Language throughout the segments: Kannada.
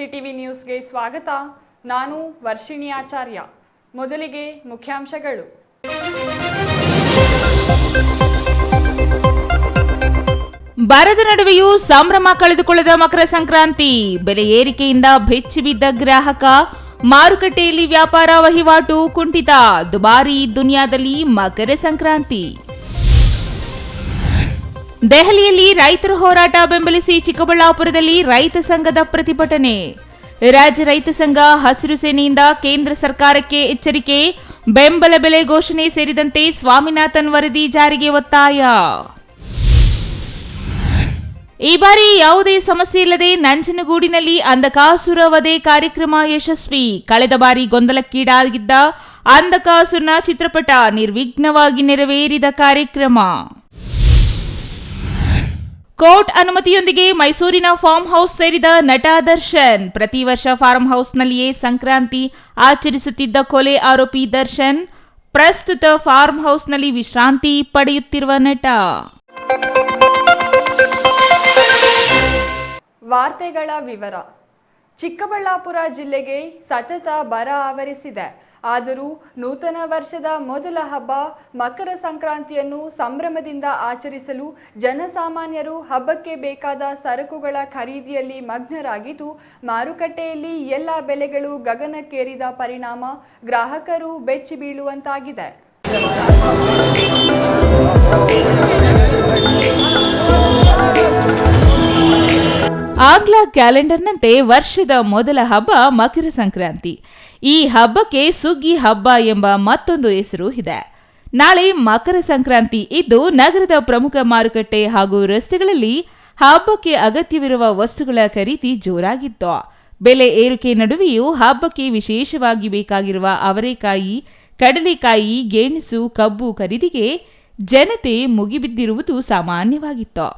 ಸಿಟಿವಿ ನ್ಯೂಸ್ಗೆ ಸ್ವಾಗತ. ನಾನು ವರ್ಷಿಣಿ ಆಚಾರ್ಯ. ಮೊದಲಿಗೆ ಮುಖ್ಯಾಂಶಗಳು. ಬರದ ನಡುವೆಯೂ ಸಂಭ್ರಮ ಕಳೆದುಕೊಳ್ಳದ ಮಕರ ಸಂಕ್ರಾಂತಿ. ಬೆಲೆ ಏರಿಕೆಯಿಂದ ಬೆಚ್ಚಿ ಬಿದ್ದ ಗ್ರಾಹಕ, ಮಾರುಕಟ್ಟೆಯಲ್ಲಿ ವ್ಯಾಪಾರ ವಹಿವಾಟು ಕುಂಠಿತ. ದುಬಾರಿ ದುನಿಯಾದಲ್ಲಿ ಮಕರ ಸಂಕ್ರಾಂತಿ. ದೆಹಲಿಯಲ್ಲಿ ರೈತರ ಹೋರಾಟ ಬೆಂಬಲಿಸಿ ಚಿಕ್ಕಬಳ್ಳಾಪುರದಲ್ಲಿ ರೈತ ಸಂಘದ ಪ್ರತಿಭಟನೆ. ರಾಜ್ಯ ರೈತ ಸಂಘ, ಹಸಿರು ಸೇನೆಯಿಂದ ಕೇಂದ್ರ ಸರ್ಕಾರಕ್ಕೆ ಎಚ್ಚರಿಕೆ. ಬೆಂಬಲ ಬೆಲೆ ಘೋಷಣೆ ಸೇರಿದಂತೆ ಸ್ವಾಮಿನಾಥನ್ ವರದಿ ಜಾರಿಗೆ ಒತ್ತಾಯ. ಈ ಬಾರಿ ಯಾವುದೇ ಸಮಸ್ಯೆ ಇಲ್ಲದೆ ನಂಜನಗೂಡಿನಲ್ಲಿ ಅಂಧಕಾಸುರ ವಧೆ ಕಾರ್ಯಕ್ರಮ ಯಶಸ್ವಿ. ಕಳೆದ ಬಾರಿ ಗೊಂದಲಕ್ಕೀಡಾಗಿದ್ದ ಅಂಧಕಾಸುರನ ಚಿತ್ರಪಟ ನಿರ್ವಿಘ್ನವಾಗಿ ನೆರವೇರಿದ ಕಾರ್ಯಕ್ರಮ. ಕೋರ್ಟ್ ಅನುಮತಿಯೊಂದಿಗೆ ಮೈಸೂರಿನ ಫಾರ್ಮ್ ಹೌಸ್ ಸೇರಿದ ನಟ ದರ್ಶನ್. ಪ್ರತಿ ವರ್ಷ ಫಾರ್ಮ್ ಹೌಸ್ನಲ್ಲಿಯೇ ಸಂಕ್ರಾಂತಿ ಆಚರಿಸುತ್ತಿದ್ದ ಕೊಲೆ ಆರೋಪಿ ದರ್ಶನ್ ಪ್ರಸ್ತುತ ಫಾರ್ಮ್ ಹೌಸ್ನಲ್ಲಿ ವಿಶ್ರಾಂತಿ ಪಡೆಯುತ್ತಿರುವ ನಟ. ವಾರ್ತೆಗಳ ವಿವರ. ಚಿಕ್ಕಬಳ್ಳಾಪುರ ಜಿಲ್ಲೆಗೆ ಸತತ ಬರ ಆವರಿಸಿದೆ. ಆದರೂ ನೂತನ ವರ್ಷದ ಮೊದಲ ಹಬ್ಬ ಮಕರ ಸಂಕ್ರಾಂತಿಯನ್ನು ಸಂಭ್ರಮದಿಂದ ಆಚರಿಸಲು ಜನಸಾಮಾನ್ಯರು ಹಬ್ಬಕ್ಕೆ ಬೇಕಾದ ಸರಕುಗಳ ಖರೀದಿಯಲ್ಲಿ ಮಗ್ನರಾಗಿದ್ದು, ಮಾರುಕಟ್ಟೆಯಲ್ಲಿ ಎಲ್ಲ ಬೆಲೆಗಳು ಗಗನಕ್ಕೇರಿದ ಪರಿಣಾಮ ಗ್ರಾಹಕರು ಬೆಚ್ಚಿ ಬೀಳುವಂತಾಗಿದೆ. ಆಂಗ್ಲ ಕ್ಯಾಲೆಂಡರ್ನಂತೆ ವರ್ಷದ ಮೊದಲ ಹಬ್ಬ ಮಕರ ಸಂಕ್ರಾಂತಿ. ಈ ಹಬ್ಬಕ್ಕೆ ಸುಗ್ಗಿ ಹಬ್ಬ ಎಂಬ ಮತ್ತೊಂದು ಹೆಸರು ಇದೆ. ನಾಳೆ ಮಕರ ಸಂಕ್ರಾಂತಿ ಇದ್ದು ನಗರದ ಪ್ರಮುಖ ಮಾರುಕಟ್ಟೆ ಹಾಗೂ ರಸ್ತೆಗಳಲ್ಲಿ ಹಬ್ಬಕ್ಕೆ ಅಗತ್ಯವಿರುವ ವಸ್ತುಗಳ ಖರೀದಿ ಜೋರಾಗಿತ್ತು. ಬೆಲೆ ಏರಿಕೆ ನಡುವೆಯೂ ಹಬ್ಬಕ್ಕೆ ವಿಶೇಷವಾಗಿ ಬೇಕಾಗಿರುವ ಅವರೆಕಾಯಿ, ಕಡಲೆಕಾಯಿ, ಗೆಣಸು, ಕಬ್ಬು ಖರೀದಿಗೆ ಜನತೆ ಮುಗಿಬಿದ್ದಿರುವುದು ಸಾಮಾನ್ಯವಾಗಿತ್ತು.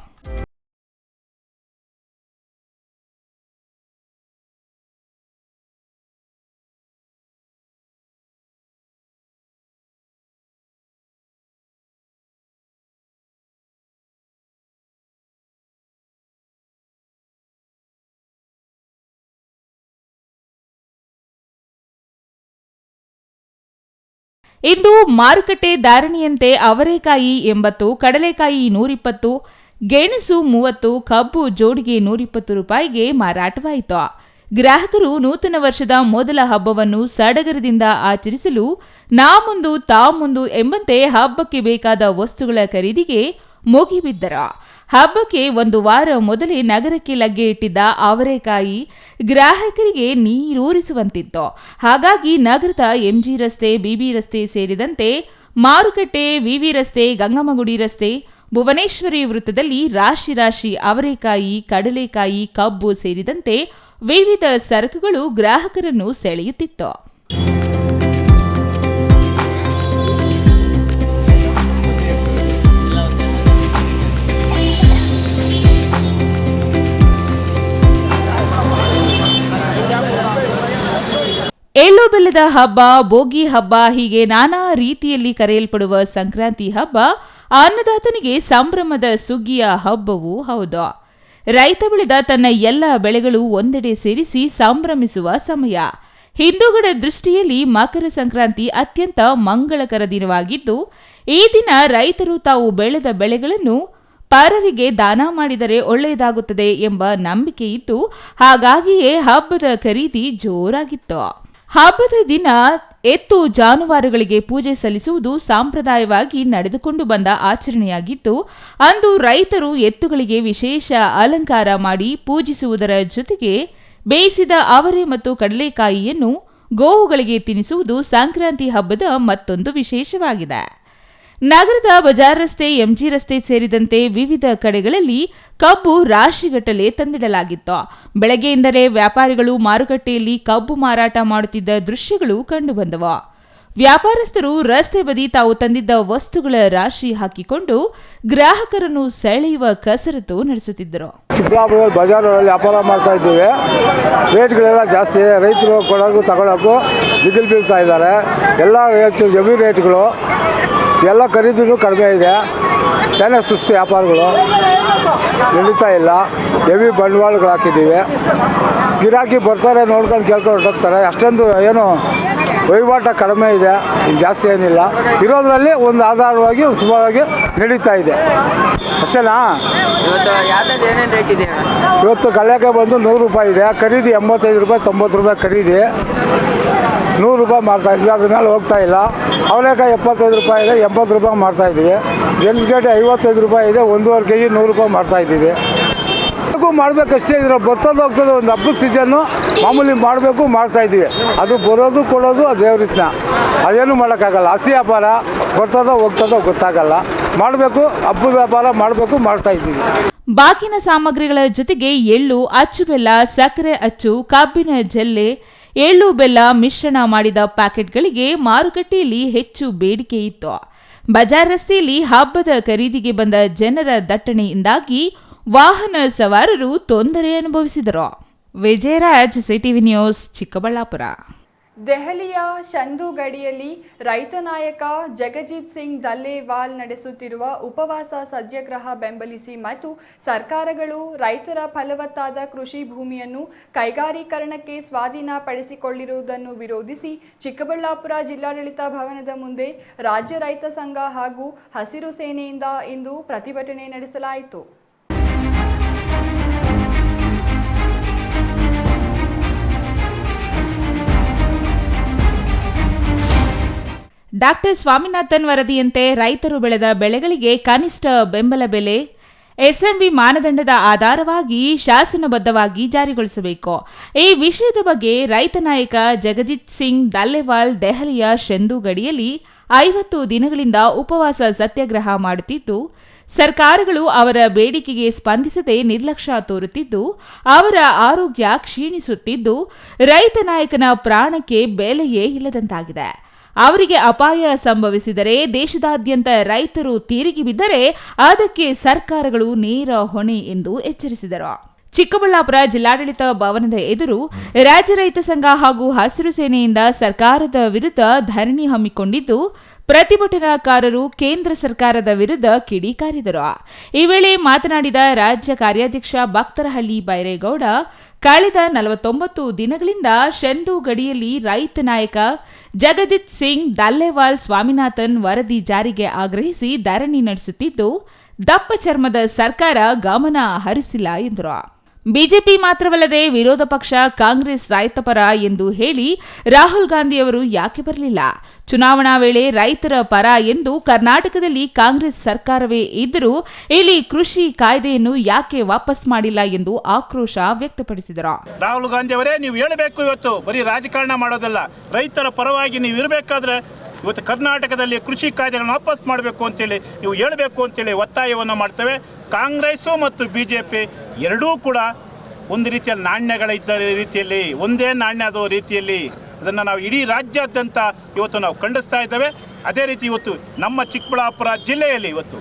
ಇಂದು ಮಾರುಕಟ್ಟೆ ಧಾರಣೆಯಂತೆ ಅವರೆಕಾಯಿ 80, ಕಡಲೆಕಾಯಿ 120, ಗೆಣಸು 30, ಕಬ್ಬು ಜೋಡಿಗೆ 120 ರೂಪಾಯಿಗೆ ಮಾರಾಟವಾಯಿತು. ಗ್ರಾಹಕರು ನೂತನ ವರ್ಷದ ಮೊದಲ ಹಬ್ಬವನ್ನು ಸಡಗರದಿಂದ ಆಚರಿಸಲು ನಾ ಮುಂದು ತಾ ಮುಂದು ಎಂಬಂತೆ ಹಬ್ಬಕ್ಕೆ ಬೇಕಾದ ವಸ್ತುಗಳ ಖರೀದಿಗೆ ಮುಗಿಬಿದ್ದರು. ಹಬ್ಬಕ್ಕೆ ಒಂದು ವಾರ ಮೊದಲೇ ನಗರಕ್ಕೆ ಲಗ್ಗೆ ಇಟ್ಟಿದ್ದ ಅವರೆಕಾಯಿ ಗ್ರಾಹಕರಿಗೆ ನೀರೂರಿಸುವಂತಿತ್ತು. ಹಾಗಾಗಿ ನಗರದ ಎಂಜಿ ರಸ್ತೆ, ಬಿಬಿ ರಸ್ತೆ ಸೇರಿದಂತೆ ಮಾರುಕಟ್ಟೆ, ವಿವಿ ರಸ್ತೆ, ಗಂಗಮ್ಮಗುಡಿ ರಸ್ತೆ, ಭುವನೇಶ್ವರಿ ವೃತ್ತದಲ್ಲಿ ರಾಶಿ ರಾಶಿ ಅವರೆಕಾಯಿ, ಕಡಲೆಕಾಯಿ, ಕಬ್ಬು ಸೇರಿದಂತೆ ವಿವಿಧ ಸರಕುಗಳು ಗ್ರಾಹಕರನ್ನು ಸೆಳೆಯುತ್ತಿತ್ತು. ಎಳ್ಳು ಬೆಲ್ಲದ ಹಬ್ಬ, ಬೋಗಿ ಹಬ್ಬ ಹೀಗೆ ನಾನಾ ರೀತಿಯಲ್ಲಿ ಕರೆಯಲ್ಪಡುವ ಸಂಕ್ರಾಂತಿ ಹಬ್ಬ ಅನ್ನದಾತನಿಗೆ ಸಂಭ್ರಮದ ಸುಗ್ಗಿಯ ಹಬ್ಬವೂ ಹೌದು. ರೈತ ಬೆಳೆದ ತನ್ನ ಎಲ್ಲ ಬೆಳೆಗಳು ಒಂದೆಡೆ ಸೇರಿಸಿ ಸಂಭ್ರಮಿಸುವ ಸಮಯ. ಹಿಂದೂಗಳ ದೃಷ್ಟಿಯಲ್ಲಿ ಮಕರ ಸಂಕ್ರಾಂತಿ ಅತ್ಯಂತ ಮಂಗಳಕರ ದಿನವಾಗಿದ್ದು, ಈ ದಿನ ರೈತರು ತಾವು ಬೆಳೆದ ಬೆಳೆಗಳನ್ನು ಪರರಿಗೆ ದಾನ ಮಾಡಿದರೆ ಒಳ್ಳೆಯದಾಗುತ್ತದೆ ಎಂಬ ನಂಬಿಕೆ ಇದ್ದು, ಹಾಗಾಗಿಯೇ ಹಬ್ಬದ ಖರೀದಿ ಜೋರಾಗಿತ್ತು. ಹಬ್ಬದ ದಿನ ಎತ್ತು ಜಾನುವಾರುಗಳಿಗೆ ಪೂಜೆ ಸಲ್ಲಿಸುವುದು ಸಾಂಪ್ರದಾಯವಾಗಿ ನಡೆದುಕೊಂಡು ಬಂದ ಆಚರಣೆಯಾಗಿದ್ದು, ಅಂದು ರೈತರು ಎತ್ತುಗಳಿಗೆ ವಿಶೇಷ ಅಲಂಕಾರ ಮಾಡಿ ಪೂಜಿಸುವುದರ ಜೊತೆಗೆ ಬೇಯಿಸಿದ ಅವರೆ ಮತ್ತು ಕಡಲೆಕಾಯಿಯನ್ನು ಗೋವುಗಳಿಗೆ ತಿನ್ನಿಸುವುದು ಸಂಕ್ರಾಂತಿ ಹಬ್ಬದ ಮತ್ತೊಂದು ವಿಶೇಷವಾಗಿದೆ. ನಗರದ ಬಜಾರ್ ರಸ್ತೆ, ಎಂಜಿ ರಸ್ತೆ ಸೇರಿದಂತೆ ವಿವಿಧ ಕಡೆಗಳಲ್ಲಿ ಕಬ್ಬು ರಾಶಿಗಟ್ಟಲೆ ತಂದಿಡಲಾಗಿತ್ತು. ಬೆಳಗ್ಗೆಯಿಂದಲೇ ವ್ಯಾಪಾರಿಗಳು ಮಾರುಕಟ್ಟೆಯಲ್ಲಿ ಕಬ್ಬು ಮಾರಾಟ ಮಾಡುತ್ತಿದ್ದ ದೃಶ್ಯಗಳು ಕಂಡುಬಂದವು. ವ್ಯಾಪಾರಸ್ಥರು ರಸ್ತೆ ಬದಿ ತಾವು ತಂದಿದ್ದ ವಸ್ತುಗಳ ರಾಶಿ ಹಾಕಿಕೊಂಡು ಗ್ರಾಹಕರನ್ನು ಸೆಳೆಯುವ ಕಸರತ್ತು ನಡೆಸುತ್ತಿದ್ದರು. ಚಿಕ್ಕಬಳ್ಳಾಪುರದಲ್ಲಿ ಬಜಾರಲ್ಲಿ ವ್ಯಾಪಾರ ಮಾಡ್ತಾ ಇದ್ದೀವಿ. ರೇಟ್ಗಳೆಲ್ಲ ಜಾಸ್ತಿ, ರೈತರು ಕೊಡೋದು ತಗೊಳ್ಳೋದು ಬಿಗಿಲ್ ಬೀಳ್ತಾ ಇದ್ದಾರೆ. ಎಲ್ಲ ರೇಟ್ ಜಮೀನು ರೇಟ್ಗಳು ಎಲ್ಲ ಖರೀದಿನೂ ಕಡಿಮೆ ಇದೆ. ಸಣ್ಣ ಸುಸ್ತು ವ್ಯಾಪಾರಗಳು ನಡೀತಾ ಇಲ್ಲ. ಹೆವಿ ಬಂಡವಾಳಗಳು ಹಾಕಿದ್ದೀವಿ. ಗಿರಾಕಿ ಬರ್ತಾರೆ, ನೋಡ್ಕೊಂಡು ಕೇಳ್ಕೊಂಡು ಹೊರಟೋಗ್ತಾರೆ. ಅಷ್ಟೊಂದು ಏನು ವಹಿವಾಟ ಕಡಿಮೆ ಇದೆ, ಜಾಸ್ತಿ ಏನಿಲ್ಲ. ಇರೋದ್ರಲ್ಲಿ ಒಂದು ಆಧಾರವಾಗಿ ಸುಮಾರಾಗಿ ನಡೀತಾ ಇದೆ ಅಷ್ಟೇನಾ. ಇವತ್ತು ಯಾವ್ದು ಏನೇನು ರೇಟ್ ಇದೆ? ಇವತ್ತು ಕಳ್ಳೆಕಾಯಿ ಬಂದು 100 ರೂಪಾಯಿ ಇದೆ, ಖರೀದಿ 85 ರೂಪಾಯಿ 90 ರೂಪಾಯಿ ಖರೀದಿ, 100 ರೂಪಾಯಿ ಮಾರ್ತಾಯಿದ್ವಿ, ಅದ್ರ ಮೇಲೆ ಹೋಗ್ತಾ ಇಲ್ಲ. ಅವರೆಕಾಯಿ 75 ರೂಪಾಯಿ ಇದೆ, 80 ರೂಪಾಯಿ ಮಾರ್ತಾಯಿದ್ದೀವಿ. ಗೆಣಸುಗಡ್ಡೆ 55 ರೂಪಾಯಿ ಇದೆ, 1.5 kg 100 ರೂಪಾಯಿ ಮಾರ್ತಾಯಿದ್ದೀವಿ. ಮಾಡಬೇಕಷ್ಟೇ, ಇದ್ರ ಬರ್ತದೆ ಹೋಗ್ತದೆ. ಒಂದು ಹಬ್ಬದ ಸೀಸನ್ನು ಮಾಮೂಲಿ ಮಾಡಬೇಕು, ಮಾಡ್ತಾಯಿದ್ದೀವಿ. ಅದು ಬರೋದು ಕೊಡೋದು ಅದು ದೇವ್ರಿತ್ನ, ಅದೇನು ಮಾಡೋಕ್ಕಾಗಲ್ಲ. ಹಸಿ ವ್ಯಾಪಾರ ಬರ್ತದೋ ಹೋಗ್ತದೋ ಗೊತ್ತಾಗಲ್ಲ. ಮಾಡಬೇಕು, ಹಬ್ಬದ ವ್ಯಾಪಾರ ಮಾಡಬೇಕು, ಮಾಡ್ತಾಯಿದ್ದೀವಿ. ಬಾಕಿನ ಸಾಮಗ್ರಿಗಳ ಜೊತೆಗೆ ಎಳ್ಳು, ಅಚ್ಚು ಬೆಲ್ಲ, ಸಕ್ಕರೆ ಅಚ್ಚು, ಕಬ್ಬಿನ ಜಲ್ಲೆ, ಎಳ್ಳು ಬೆಲ್ಲ ಮಿಶ್ರಣ ಮಾಡಿದ ಪ್ಯಾಕೆಟ್ಗಳಿಗೆ ಮಾರುಕಟ್ಟೆಯಲ್ಲಿ ಹೆಚ್ಚು ಬೇಡಿಕೆ ಇತ್ತು. ಬಜಾರ್ ರಸ್ತೆಯಲ್ಲಿ ಹಬ್ಬದ ಖರೀದಿಗೆ ಬಂದ ಜನರ ದಟ್ಟಣೆಯಿಂದಾಗಿ ವಾಹನ ಸವಾರರು ತೊಂದರೆ ಅನುಭವಿಸಿದರು. Vijayraj, CTV news, Chikkaballapur. ದೆಹಲಿಯ ಚಂದೂಗಡಿಯಲ್ಲಿ ರೈತ ನಾಯಕ ಜಗಜಿತ್ ಸಿಂಗ್ ದಲ್ಲೇವಾಲ್ ನಡೆಸುತ್ತಿರುವ ಉಪವಾಸ ಸತ್ಯಾಗ್ರಹ ಬೆಂಬಲಿಸಿ ಮತ್ತು ಸರ್ಕಾರಗಳು ರೈತರ ಫಲವತ್ತಾದ ಕೃಷಿ ಭೂಮಿಯನ್ನು ಕೈಗಾರೀಕರಣಕ್ಕೆ ಸ್ವಾಧೀನಪಡಿಸಿಕೊಳ್ಳಿರುವುದನ್ನು ವಿರೋಧಿಸಿ ಚಿಕ್ಕಬಳ್ಳಾಪುರ ಜಿಲ್ಲಾಡಳಿತ ಭವನದ ಮುಂದೆ ರಾಜ್ಯ ರೈತ ಸಂಘ ಹಾಗೂ ಹಸಿರು ಸೇನೆಯಿಂದ ಇಂದು ಪ್ರತಿಭಟನೆ ನಡೆಸಲಾಯಿತು. ಡಾಕ್ಟರ್ ಸ್ವಾಮಿನಾಥನ್ ವರದಿಯಂತೆ ರೈತರು ಬೆಳೆದ ಬೆಳೆಗಳಿಗೆ ಕನಿಷ್ಠ ಬೆಂಬಲ ಬೆಲೆ ಎಸ್ಎಂವಿ ಮಾನದಂಡದ ಆಧಾರವಾಗಿ ಶಾಸನಬದ್ಧವಾಗಿ ಜಾರಿಗೊಳಿಸಬೇಕು. ಈ ವಿಷಯದ ಬಗ್ಗೆ ರೈತ ನಾಯಕ ಜಗಜಿತ್ ಸಿಂಗ್ ದಲ್ಲೇವಾಲ್ ದೆಹಲಿಯ ಚಂದೂಗಡಿಯಲ್ಲಿ 50 ದಿನಗಳಿಂದ ಉಪವಾಸ ಸತ್ಯಾಗ್ರಹ ಮಾಡುತ್ತಿದ್ದು, ಸರ್ಕಾರಗಳು ಅವರ ಬೇಡಿಕೆಗೆ ಸ್ಪಂದಿಸದೆ ನಿರ್ಲಕ್ಷ್ಯ ತೋರುತ್ತಿದ್ದು, ಅವರ ಆರೋಗ್ಯ ಕ್ಷೀಣಿಸುತ್ತಿದ್ದು, ರೈತ ನಾಯಕನ ಪ್ರಾಣಕ್ಕೆ ಬೆಲೆಯೇ ಇಲ್ಲದಂತಾಗಿದೆ. ಅವರಿಗೆ ಅಪಾಯ ಸಂಭವಿಸಿದರೆ, ದೇಶದಾದ್ಯಂತ ರೈತರು ತಿರುಗಿ ಬಿದ್ದರೆ ಅದಕ್ಕೆ ಸರ್ಕಾರಗಳು ನೇರ ಹೊಣೆ ಎಂದು ಎಚ್ಚರಿಸಿದರು. ಚಿಕ್ಕಬಳ್ಳಾಪುರ ಜಿಲ್ಲಾಡಳಿತ ಭವನದ ಎದುರು ರಾಜ್ಯ ರೈತ ಸಂಘ ಹಾಗೂ ಹಸಿರು ಸೇನೆಯಿಂದ ಸರ್ಕಾರದ ವಿರುದ್ಧ ಧರಣಿ ಹಮ್ಮಿಕೊಂಡಿದ್ದು, ಪ್ರತಿಭಟನಾಕಾರರು ಕೇಂದ್ರ ಸರ್ಕಾರದ ವಿರುದ್ಧ ಕಿಡಿಕಾರಿದರು. ಈ ವೇಳೆ ಮಾತನಾಡಿದ ರಾಜ್ಯ ಕಾರ್ಯಾಧ್ಯಕ್ಷ ಭಕ್ತರಹಳ್ಳಿ ಬೈರೇಗೌಡ, ಕಳೆದ 49 ದಿನಗಳಿಂದ ಚಂದೂಗಡಿಯಲ್ಲಿ ರೈತ ನಾಯಕ ಜಗಜಿತ್ ಸಿಂಗ್ ದಲ್ಲೇವಾಲ್ ಸ್ವಾಮಿನಾಥನ್ ವರದಿ ಜಾರಿಗೆ ಆಗ್ರಹಿಸಿ ಧರಣಿ ನಡೆಸುತ್ತಿದ್ದು, ದಪ್ಪ ಚರ್ಮದ ಸರ್ಕಾರ ಗಮನ ಹರಿಸಿಲ್ಲ ಎಂದರು. ಬಿಜೆಪಿ ಮಾತ್ರವಲ್ಲದೆ ವಿರೋಧ ಪಕ್ಷ ಕಾಂಗ್ರೆಸ್ ರೈತಪರ ಎಂದು ಹೇಳಿ ರಾಹುಲ್ ಗಾಂಧಿಯವರು ಯಾಕೆ ಬರಲಿಲ್ಲ? ಚುನಾವಣಾ ವೇಳೆ ರೈತರ ಪರ ಎಂದು ಕರ್ನಾಟಕದಲ್ಲಿ ಕಾಂಗ್ರೆಸ್ ಸರ್ಕಾರವೇ ಇದ್ದರೂ ಇಲ್ಲಿ ಕೃಷಿ ಕಾಯ್ದೆಯನ್ನು ಯಾಕೆ ವಾಪಸ್ ಮಾಡಿಲ್ಲ ಎಂದು ಆಕ್ರೋಶ ವ್ಯಕ್ತಪಡಿಸಿದರು. ರಾಹುಲ್ ಗಾಂಧಿ ಅವರೇ, ನೀವು ಹೇಳಬೇಕು, ಇವತ್ತು ಬರೀ ರಾಜಕಾರಣ ಮಾಡೋದಲ್ಲ, ರೈತರ ಪರವಾಗಿ ನೀವು ಇರಬೇಕಾದ್ರೆ ಇವತ್ತು ಕರ್ನಾಟಕದಲ್ಲಿ ಕೃಷಿ ಕಾಯ್ದೆಗಳನ್ನು ವಾಪಸ್ ಮಾಡಬೇಕು ಅಂತೇಳಿ ನೀವು ಹೇಳಬೇಕು ಅಂತೇಳಿ ಒತ್ತಾಯವನ್ನು ಮಾಡ್ತೇವೆ. ಕಾಂಗ್ರೆಸ್ಸು ಮತ್ತು ಬಿಜೆಪಿ ಎರಡೂ ಕೂಡ ಒಂದು ರೀತಿಯಲ್ಲಿ ನಾಣ್ಯಗಳ ಇದ್ದ ರೀತಿಯಲ್ಲಿ, ಒಂದೇ ನಾಣ್ಯದ ರೀತಿಯಲ್ಲಿ ಅದನ್ನು ನಾವು ಇಡೀ ರಾಜ್ಯಾದ್ಯಂತ ಇವತ್ತು ನಾವು ಖಂಡಿಸ್ತಾ ಇದ್ದೇವೆ. ಅದೇ ರೀತಿ ಇವತ್ತು ನಮ್ಮ ಚಿಕ್ಕಬಳ್ಳಾಪುರ ಜಿಲ್ಲೆಯಲ್ಲಿ ಇವತ್ತು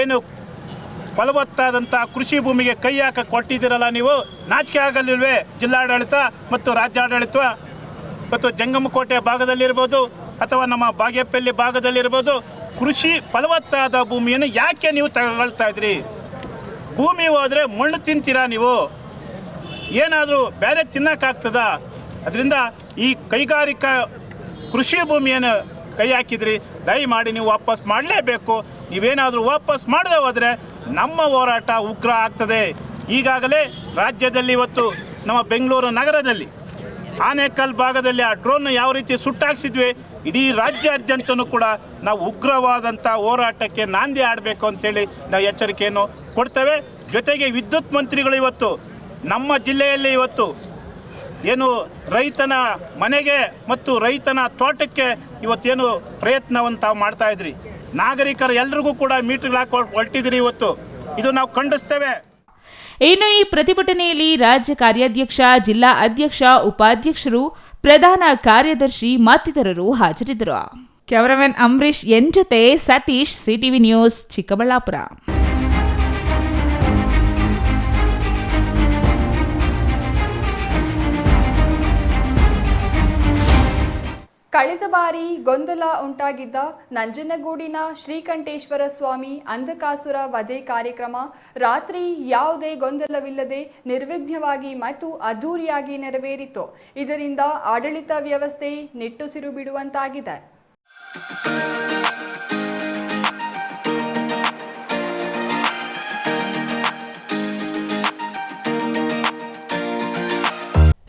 ಏನು ಫಲವತ್ತಾದಂಥ ಕೃಷಿ ಭೂಮಿಗೆ ಕೈ ಹಾಕಿ ಕೊಟ್ಟಿದ್ದೀರಲ್ಲ, ನೀವು ನಾಚಿಕೆ ಆಗಲಿಲ್ವೇ? ಜಿಲ್ಲಾಡಳಿತ ಮತ್ತು ರಾಜ್ಯಾಡಳಿತ ಇವತ್ತು ಜಂಗಮಕೋಟೆ ಭಾಗದಲ್ಲಿರ್ಬೋದು ಅಥವಾ ನಮ್ಮ ಬಾಗೇಪಲ್ಲಿ ಭಾಗದಲ್ಲಿರ್ಬೋದು, ಕೃಷಿ ಫಲವತ್ತಾದ ಭೂಮಿಯನ್ನು ಯಾಕೆ ನೀವು ತಗೊಳ್ತಾ ಇದ್ರಿ? ಭೂಮಿ ಹೋದರೆ ಮಣ್ಣು ತಿಂತೀರಾ ನೀವು? ಏನಾದರೂ ಬೇರೆ ತಿನ್ನೋಕ್ಕಾಗ್ತದ? ಅದರಿಂದ ಈ ಕೈಗಾರಿಕಾ ಕೃಷಿ ಭೂಮಿಯನ್ನು ಕೈ ಹಾಕಿದ್ರಿ, ದಯಮಾಡಿ ನೀವು ವಾಪಸ್ ಮಾಡಲೇಬೇಕು. ನೀವೇನಾದರೂ ವಾಪಸ್ ಮಾಡದೆ ಹೋದರೆ ನಮ್ಮ ಹೋರಾಟ ಉಗ್ರ ಆಗ್ತದೆ. ಈಗಾಗಲೇ ರಾಜ್ಯದಲ್ಲಿ ಇವತ್ತು ನಮ್ಮ ಬೆಂಗಳೂರು ನಗರದಲ್ಲಿ ಆನೇಕಲ್ ಭಾಗದಲ್ಲಿ ಆ ಡ್ರೋನ್ ಯಾವ ರೀತಿ ಸುಟ್ಟಾಕ್ಸಿದ್ವಿ, ಇಡೀ ರಾಜ್ಯಾದ್ಯಂತನೂ ಕೂಡ ನಾವು ಉಗ್ರವಾದಂಥ ಹೋರಾಟಕ್ಕೆ ನಾಂದಿ ಆಡಬೇಕು ಅಂತೇಳಿ ನಾವು ಎಚ್ಚರಿಕೆಯನ್ನು ಕೊಡ್ತೇವೆ. ಜೊತೆಗೆ ವಿದ್ಯುತ್ ಮಂತ್ರಿಗಳು ಇವತ್ತು ನಮ್ಮ ಜಿಲ್ಲೆಯಲ್ಲಿ ಇವತ್ತು ಏನು ರೈತನ ಮನೆಗೆ ಮತ್ತು ರೈತನ ತೋಟಕ್ಕೆ ಇವತ್ತೇನು ಪ್ರಯತ್ನವನ್ನು ತಾವು ಮಾಡ್ತಾ ಇದ್ರಿ, ನಾಗರಿಕರು ಎಲ್ರಿಗೂ ಕೂಡ ಮೀಟರ್ಗಳು ಹಾಕಿ ಹೊರಟಿದ್ರಿ, ಇವತ್ತು ಇದು ನಾವು ಖಂಡಿಸ್ತೇವೆ. ಇನ್ನು ಈ ಪ್ರತಿಭಟನೆಯಲ್ಲಿ ರಾಜ್ಯ ಕಾರ್ಯಾಧ್ಯಕ್ಷ, ಜಿಲ್ಲಾ ಅಧ್ಯಕ್ಷ, ಉಪಾಧ್ಯಕ್ಷರು, ಪ್ರಧಾನ ಕಾರ್ಯದರ್ಶಿ ಮತ್ತಿತರರು ಹಾಜರಿದ್ದರು. ಕ್ಯಾಮರಾಮನ್ ಅಂಬರೀಶ್ ಎನ್ ಜೊತೆ ಸತೀಶ್, ಸಿಟಿವಿ ನ್ಯೂಸ್, ಚಿಕ್ಕಬಳ್ಳಾಪುರ. ಕಳೆದ ಬಾರಿ ಗೊಂದಲ ಉಂಟಾಗಿದ್ದ ನಂಜನಗೂಡಿನ ಶ್ರೀಕಂಠೇಶ್ವರ ಸ್ವಾಮಿ ಅಂಧಕಾಸುರ ವಧೆ ಕಾರ್ಯಕ್ರಮ ರಾತ್ರಿ ಯಾವುದೇ ಗೊಂದಲವಿಲ್ಲದೆ ನಿರ್ವಿಘ್ನವಾಗಿ ಮತ್ತು ಅದ್ದೂರಿಯಾಗಿ ನೆರವೇರಿತು. ಇದರಿಂದ ಆಡಳಿತ ವ್ಯವಸ್ಥೆ ನಿಟ್ಟುಸಿರು ಬಿಡುವಂತಾಗಿದೆ.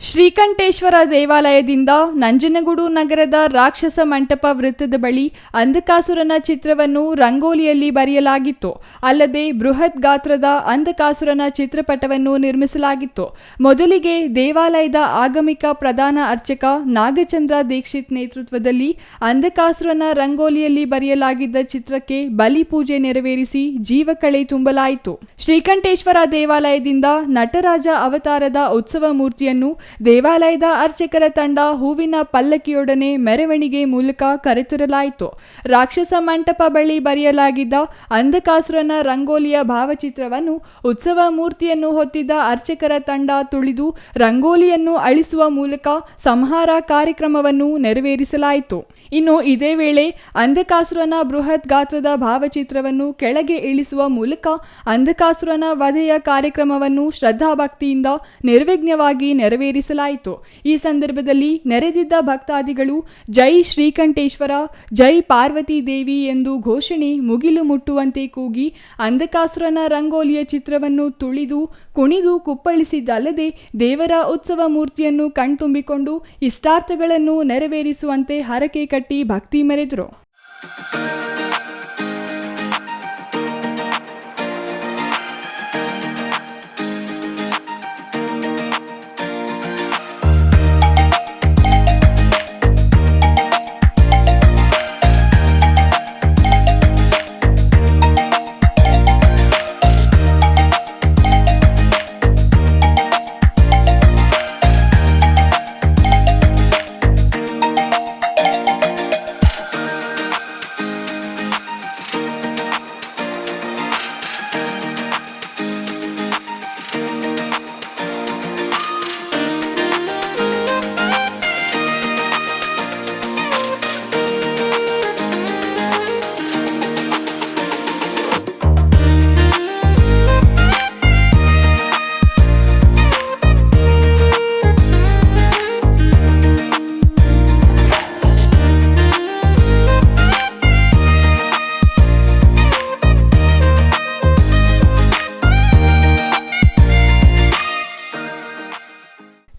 ಶ್ರೀಕಂಠೇಶ್ವರ ದೇವಾಲಯದಿಂದ ನಂಜನಗೂಡು ನಗರದ ರಾಕ್ಷಸ ಮಂಟಪ ವೃತ್ತದ ಬಳಿ ಅಂಧಕಾಸುರನ ಚಿತ್ರವನ್ನು ರಂಗೋಲಿಯಲ್ಲಿ ಬರೆಯಲಾಗಿತ್ತು. ಅಲ್ಲದೆ ಬೃಹತ್ ಗಾತ್ರದ ಅಂಧಕಾಸುರನ ಚಿತ್ರಪಟವನ್ನು ನಿರ್ಮಿಸಲಾಗಿತ್ತು. ಮೊದಲಿಗೆ ದೇವಾಲಯದ ಆಗಮಿಕ ಪ್ರಧಾನ ಅರ್ಚಕ ನಾಗಚಂದ್ರ ದೀಕ್ಷಿತ್ ನೇತೃತ್ವದಲ್ಲಿ ಅಂಧಕಾಸುರನ ರಂಗೋಲಿಯಲ್ಲಿ ಬರೆಯಲಾಗಿದ್ದ ಚಿತ್ರಕ್ಕೆ ಬಲಿ ಪೂಜೆ ನೆರವೇರಿಸಿ ಜೀವಕಳೆ ತುಂಬಲಾಯಿತು. ಶ್ರೀಕಂಠೇಶ್ವರ ದೇವಾಲಯದಿಂದ ನಟರಾಜ ಅವತಾರದ ಉತ್ಸವ ಮೂರ್ತಿಯನ್ನು ದೇವಾಲಯದ ಅರ್ಚಕರ ತಂಡ ಹೂವಿನ ಪಲ್ಲಕ್ಕಿಯೊಡನೆ ಮೆರವಣಿಗೆ ಮೂಲಕ ಕರೆತರಲಾಯಿತು. ರಾಕ್ಷಸ ಮಂಟಪ ಬಳಿ ಬರೆಯಲಾಗಿದ್ದ ಅಂಧಕಾಸುರನ ರಂಗೋಲಿಯ ಭಾವಚಿತ್ರವನ್ನು ಉತ್ಸವ ಮೂರ್ತಿಯನ್ನು ಹೊತ್ತಿದ್ದ ಅರ್ಚಕರ ತಂಡ ತುಳಿದು ರಂಗೋಲಿಯನ್ನು ಅಳಿಸುವ ಮೂಲಕ ಸಂಹಾರ ಕಾರ್ಯಕ್ರಮವನ್ನು ನೆರವೇರಿಸಲಾಯಿತು. ಇನ್ನು ಇದೇ ವೇಳೆ ಅಂಧಕಾಸುರನ ಬೃಹತ್ ಗಾತ್ರದ ಭಾವಚಿತ್ರವನ್ನು ಕೆಳಗೆ ಇಳಿಸುವ ಮೂಲಕ ಅಂಧಕಾಸುರನ ವಧೆಯ ಕಾರ್ಯಕ್ರಮವನ್ನು ಶ್ರದ್ಧಾಭಕ್ತಿಯಿಂದ ನಿರ್ವಿಘ್ನವಾಗಿ ನೆರವೇರಿಸಲಾಯಿತು. ಈ ಸಂದರ್ಭದಲ್ಲಿ ನೆರೆದಿದ್ದ ಭಕ್ತಾದಿಗಳು ಜೈ ಶ್ರೀಕಂಠೇಶ್ವರ, ಜೈ ಪಾರ್ವತಿ ದೇವಿ ಎಂದು ಘೋಷಣೆ ಮುಗಿಲು ಮುಟ್ಟುವಂತೆ ಕೂಗಿ ಅಂಧಕಾಸುರನ ರಂಗೋಲಿಯ ಚಿತ್ರವನ್ನು ತುಳಿದು ಕುಣಿದು ಕುಪ್ಪಳಿಸಿದ್ದಲ್ಲದೆ ದೇವರ ಉತ್ಸವ ಮೂರ್ತಿಯನ್ನು ಕಣ್ತುಂಬಿಕೊಂಡು ಇಷ್ಟಾರ್ಥಗಳನ್ನು ನೆರವೇರಿಸುವಂತೆ ಹರಕೆ ಕಟ್ಟಿ ಭಕ್ತಿ ಮೆರೆದರು.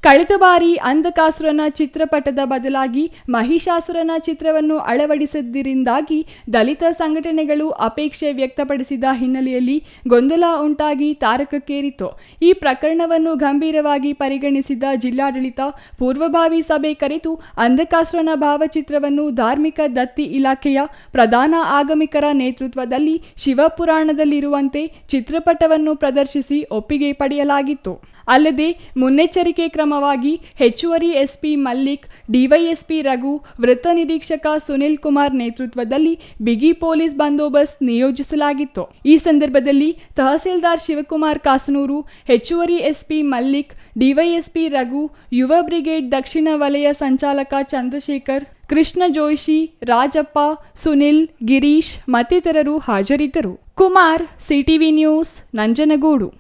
ಕಳೆದ ಬಾರಿ ಅಂಧಕಾಸುರನ ಚಿತ್ರಪಟದ ಬದಲಾಗಿ ಮಹಿಷಾಸುರನ ಚಿತ್ರವನ್ನು ಅಳವಡಿಸಿದ್ದರಿಂದಾಗಿ ದಲಿತ ಸಂಘಟನೆಗಳು ಅಪೇಕ್ಷೆ ವ್ಯಕ್ತಪಡಿಸಿದ ಹಿನ್ನೆಲೆಯಲ್ಲಿ ಗೊಂದಲ ಉಂಟಾಗಿ ತಾರಕಕ್ಕೇರಿತು. ಈ ಪ್ರಕರಣವನ್ನು ಗಂಭೀರವಾಗಿ ಪರಿಗಣಿಸಿದ ಜಿಲ್ಲಾಡಳಿತ ಪೂರ್ವಭಾವಿ ಸಭೆ ಕರೆದು ಅಂಧಕಾಸುರನ ಭಾವಚಿತ್ರವನ್ನು ಧಾರ್ಮಿಕ ದತ್ತಿ ಇಲಾಖೆಯ ಪ್ರಧಾನ ಆಗಮಿಕರ ನೇತೃತ್ವದಲ್ಲಿ ಶಿವಪುರಾಣದಲ್ಲಿರುವಂತೆ ಚಿತ್ರಪಟವನ್ನು ಪ್ರದರ್ಶಿಸಿ ಒಪ್ಪಿಗೆ ಪಡೆಯಲಾಗಿತ್ತು. ಅಲ್ಲದೆ ಮುನ್ನೆಚ್ಚರಿಕೆ ಕ್ರಮವಾಗಿ ಹೆಚ್ಚುವರಿ ಎಸ್ಪಿ ಮಲ್ಲಿಕ್, ಡಿವೈಎಸ್ಪಿ ರಘು, ವೃತ್ತ ನಿರೀಕ್ಷಕ ಸುನಿಲ್ ಕುಮಾರ್ ನೇತೃತ್ವದಲ್ಲಿ ಬಿಗಿ ಪೊಲೀಸ್ ಬಂದೋಬಸ್ತ್ ನಿಯೋಜಿಸಲಾಗಿತ್ತು. ಈ ಸಂದರ್ಭದಲ್ಲಿ ತಹಸೀಲ್ದಾರ್ ಶಿವಕುಮಾರ್ ಕಾಸನೂರು, ಹೆಚ್ಚುವರಿ ಎಸ್ಪಿ ಮಲ್ಲಿಕ್, ಡಿವೈಎಸ್ಪಿ ರಘು, ಯುವ ಬ್ರಿಗೇಡ್ ದಕ್ಷಿಣ ವಲಯ ಸಂಚಾಲಕ ಚಂದ್ರಶೇಖರ್, ಕೃಷ್ಣ ಜೋಶಿ, ರಾಜಪ್ಪ, ಸುನಿಲ್, ಗಿರೀಶ್ ಮತ್ತಿತರರು ಹಾಜರಿದ್ದರು. Kumar, CTV news, Nanjangud.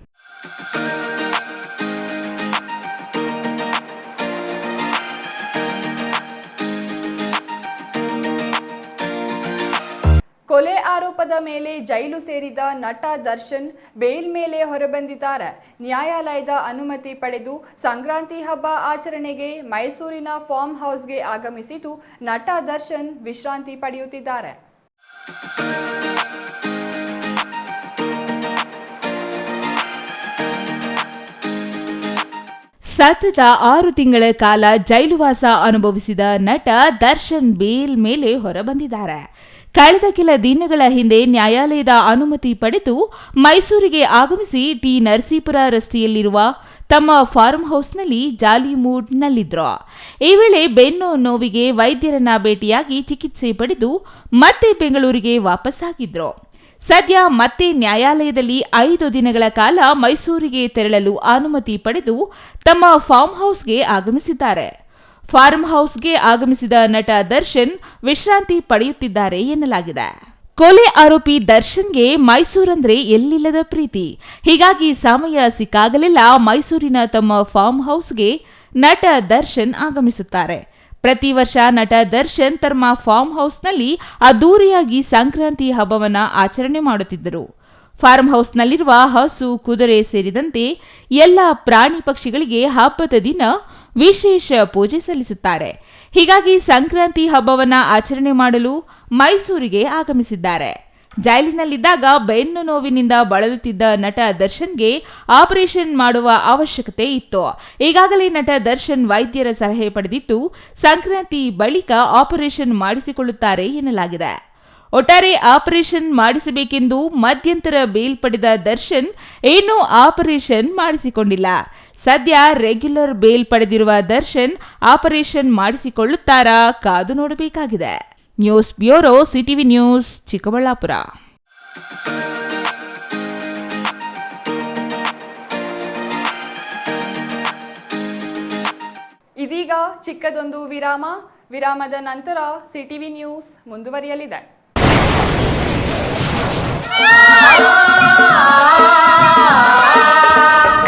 ಕೊಲೆ ಆರೋಪದ ಮೇಲೆ ಜೈಲು ಸೇರಿದ ನಟ ದರ್ಶನ್ ಬೇಲ್ ಮೇಲೆ ಹೊರಬಂದಿದ್ದಾರೆ. ನ್ಯಾಯಾಲಯದ ಅನುಮತಿ ಪಡೆದು ಸಂಕ್ರಾಂತಿ ಹಬ್ಬ ಆಚರಣೆಗೆ ಮೈಸೂರಿನ ಫಾರ್ಮ್ ಹೌಸ್ಗೆ ಆಗಮಿಸಿದ್ದು ನಟ ದರ್ಶನ್ ವಿಶ್ರಾಂತಿ ಪಡೆಯುತ್ತಿದ್ದಾರೆ. ಸತತ 6 ತಿಂಗಳ ಕಾಲ ಜೈಲುವಾಸ ಅನುಭವಿಸಿದ ನಟ ದರ್ಶನ್ ಬೇಲ್ ಮೇಲೆ ಹೊರಬಂದಿದ್ದಾರೆ. ಕಳೆದ ಕೆಲ ದಿನಗಳ ಹಿಂದೆ ನ್ಯಾಯಾಲಯದ ಅನುಮತಿ ಪಡೆದು ಮೈಸೂರಿಗೆ ಆಗಮಿಸಿ ಟಿ ನರಸೀಪುರ ರಸ್ತೆಯಲ್ಲಿರುವ ತಮ್ಮ ಫಾರ್ಮ್ ಹೌಸ್ನಲ್ಲಿ ಜಾಲಿ ಮೂಡ್ನಲ್ಲಿದ್ರು. ಈ ವೇಳೆ ಬೆನ್ನು ನೋವಿಗೆ ವೈದ್ಯರನ್ನ ಭೇಟಿಯಾಗಿ ಚಿಕಿತ್ಸೆ ಪಡೆದು ಮತ್ತೆ ಬೆಂಗಳೂರಿಗೆ ವಾಪಸ್ಸಾಗಿದ್ರು. ಸದ್ಯ ಮತ್ತೆ ನ್ಯಾಯಾಲಯದಲ್ಲಿ 5 ದಿನಗಳ ಕಾಲ ಮೈಸೂರಿಗೆ ತೆರಳಲು ಅನುಮತಿ ಪಡೆದು ತಮ್ಮ ಫಾರ್ಮ್ ಹೌಸ್ಗೆ ಆಗಮಿಸಿದ್ದಾರೆ. ಫಾರ್ಮ್ ಹೌಸ್ಗೆ ಆಗಮಿಸಿದ ನಟ ದರ್ಶನ್ ವಿಶ್ರಾಂತಿ ಪಡೆಯುತ್ತಿದ್ದಾರೆ ಎನ್ನಲಾಗಿದೆ. ಕೊಲೆ ಆರೋಪಿ ದರ್ಶನ್ಗೆ ಮೈಸೂರಂದ್ರೆ ಎಲ್ಲಿಲ್ಲದ ಪ್ರೀತಿ. ಹೀಗಾಗಿ ಸಮಯ ಸಿಕ್ಕಾಗಲೆಲ್ಲ ಮೈಸೂರಿನ ತಮ್ಮ ಫಾರ್ಮ್ ಹೌಸ್ಗೆ ನಟ ದರ್ಶನ್ ಆಗಮಿಸುತ್ತಾರೆ. ಪ್ರತಿ ವರ್ಷ ನಟ ದರ್ಶನ್ ತಮ್ಮ ಫಾರ್ಮ್ ಹೌಸ್ನಲ್ಲಿ ಅದ್ದೂರಿಯಾಗಿ ಸಂಕ್ರಾಂತಿ ಹಬ್ಬವನ್ನ ಆಚರಣೆ ಮಾಡುತ್ತಿದ್ದರು. ಫಾರ್ಮ್ ಹೌಸ್ನಲ್ಲಿರುವ ಹಸು, ಕುದುರೆ ಸೇರಿದಂತೆ ಎಲ್ಲ ಪ್ರಾಣಿ ಪಕ್ಷಿಗಳಿಗೆ ಹಬ್ಬದ ದಿನ ವಿಶೇಷ ಪೂಜೆ ಸಲ್ಲಿಸುತ್ತಾರೆ. ಹೀಗಾಗಿ ಸಂಕ್ರಾಂತಿ ಹಬ್ಬವನ್ನ ಆಚರಣೆ ಮಾಡಲು ಮೈಸೂರಿಗೆ ಆಗಮಿಸಿದ್ದಾರೆ. ಜೈಲಿನಲ್ಲಿದ್ದಾಗ ಬೆನ್ನು ನೋವಿನಿಂದ ಬಳಲುತ್ತಿದ್ದ ನಟ ದರ್ಶನ್ಗೆ ಆಪರೇಷನ್ ಮಾಡುವ ಅವಶ್ಯಕತೆ ಇತ್ತು. ಈಗಾಗಲೇ ನಟ ದರ್ಶನ್ ವೈದ್ಯರ ಸಲಹೆ ಪಡೆದಿದ್ದು ಸಂಕ್ರಾಂತಿ ಬಳಿಕ ಆಪರೇಷನ್ ಮಾಡಿಸಿಕೊಳ್ಳುತ್ತಾರೆ ಎನ್ನಲಾಗಿದೆ. ಒಟ್ಟಾರೆ ಆಪರೇಷನ್ ಮಾಡಿಸಬೇಕೆಂದು ಮಧ್ಯಂತರ ಬೇಲ್ ಪಡೆದ ದರ್ಶನ್ ಏನೂ ಆಪರೇಷನ್ ಮಾಡಿಸಿಕೊಂಡಿಲ್ಲ. ಸದ್ಯ ರೆಗ್ಯುಲರ್ ಬೇಲ್ ಪಡೆದಿರುವ ದರ್ಶನ್ ಆಪರೇಷನ್ ಮಾಡಿಸಿಕೊಳ್ಳುತ್ತಾರಾ ಕಾದು ನೋಡಬೇಕಾಗಿದೆ. News bureau, CTV news, Chikkaballapur. ಇದೀಗ ಚಿಕ್ಕದೊಂದು ವಿರಾಮ. ವಿರಾಮದ ನಂತರ ಸಿಟಿವಿ ನ್ಯೂಸ್ ಮುಂದುವರಿಯಲಿದೆ.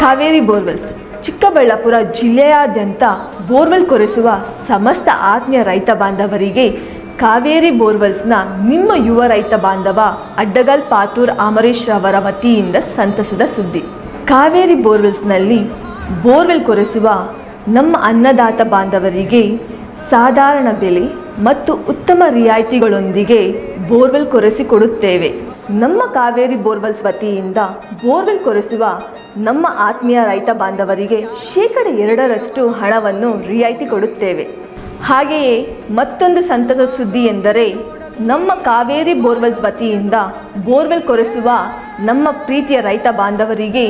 ಕಾವೇರಿ ಬೋರ್ವೆಲ್ಸ್ ಚಿಕ್ಕಬಳ್ಳಾಪುರ ಜಿಲ್ಲೆಯಾದ್ಯಂತ ಬೋರ್ವೆಲ್ ಕೊರೆಸುವ ಸಮಸ್ತ ಆತ್ಮೀಯ ರೈತ ಬಾಂಧವರಿಗೆ ಕಾವೇರಿ ಬೋರ್ವೆಲ್ಸ್ನ ನಿಮ್ಮ ಯುವ ರೈತ ಬಾಂಧವ ಅಡ್ಡಗಲ್ ಪಾತೂರ್ ಅಮರೇಶ್ ರವರ ವತಿಯಿಂದ ಸಂತಸದ ಸುದ್ದಿ. ಕಾವೇರಿ ಬೋರ್ವೆಲ್ಸ್ನಲ್ಲಿ ಬೋರ್ವೆಲ್ ಕೊರೆಸುವ ನಮ್ಮ ಅನ್ನದಾತ ಬಾಂಧವರಿಗೆ ಸಾಧಾರಣ ಬೆಲೆ ಮತ್ತು ಉತ್ತಮ ರಿಯಾಯಿತಿಗಳೊಂದಿಗೆ ಬೋರ್ವೆಲ್ ಕೊರೆಸಿಕೊಡುತ್ತೇವೆ. ನಮ್ಮ ಕಾವೇರಿ ಬೋರ್ವೆಲ್ಸ್ ವತಿಯಿಂದ ಬೋರ್ವೆಲ್ ಕೊರೆಸುವ ನಮ್ಮ ಆತ್ಮೀಯ ರೈತ ಬಾಂಧವರಿಗೆ 2% ಹಣವನ್ನು ರಿಯಾಯಿತಿ ಕೊಡುತ್ತೇವೆ. ಹಾಗೆಯೇ ಮತ್ತೊಂದು ಸಂತಸ ಸುದ್ದಿ ಎಂದರೆ ನಮ್ಮ ಕಾವೇರಿ ಬೋರ್ವೆಲ್ಸ್ ವತಿಯಿಂದ ಬೋರ್ವೆಲ್ ಕೊರೆಸುವ ನಮ್ಮ ಪ್ರೀತಿಯ ರೈತ ಬಾಂಧವರಿಗೆ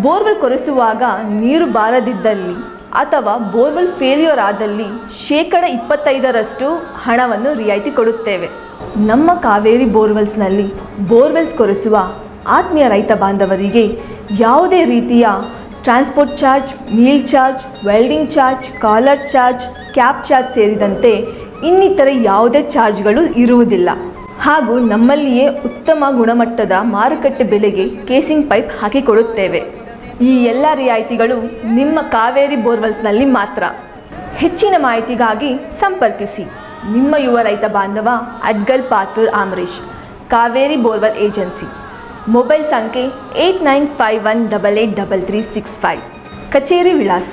ಬೋರ್ವೆಲ್ ಕೊರೆಸುವಾಗ ನೀರು ಬಾರದಿದ್ದಲ್ಲಿ ಅಥವಾ ಬೋರ್ವೆಲ್ ಫೇಲ್ಯೂರ್ ಆದಲ್ಲಿ 25% ಹಣವನ್ನು ರಿಯಾಯಿತಿ ಕೊಡುತ್ತೇವೆ. ನಮ್ಮ ಕಾವೇರಿ ಬೋರ್ವೆಲ್ಸ್ನಲ್ಲಿ ಬೋರ್ವೆಲ್ಸ್ ಕೊರೆಸುವ ಆತ್ಮೀಯ ರೈತ ಬಾಂಧವರಿಗೆ ಯಾವುದೇ ರೀತಿಯ transport charge, meal charge, welding charge, collar charge, cab charge ಸೇರಿದಂತೆ ಇನ್ನಿತರೆ ಯಾವುದೇ ಚಾರ್ಜ್ಗಳು ಇರುವುದಿಲ್ಲ. ಹಾಗೂ ನಮ್ಮಲ್ಲಿಯೇ ಉತ್ತಮ ಗುಣಮಟ್ಟದ ಮಾರುಕಟ್ಟೆ ಬೆಲೆಗೆ ಕೇಸಿಂಗ್ ಪೈಪ್ ಹಾಕಿಕೊಡುತ್ತೇವೆ. ಈ ಎಲ್ಲ ರಿಯಾಯಿತಿಗಳು ನಿಮ್ಮ ಕಾವೇರಿ ಬೋರ್ವೆಲ್ಸ್ನಲ್ಲಿ ಮಾತ್ರ. ಹೆಚ್ಚಿನ ಮಾಹಿತಿಗಾಗಿ ಸಂಪರ್ಕಿಸಿ ನಿಮ್ಮ ಯುವ ರೈತ ಬಾಂಧವ Adgal Pathur Amaresh, Kaveri borewell agency. Mobile ಸಂಖ್ಯೆ 8951883365. ಕಚೇರಿ ವಿಳಾಸ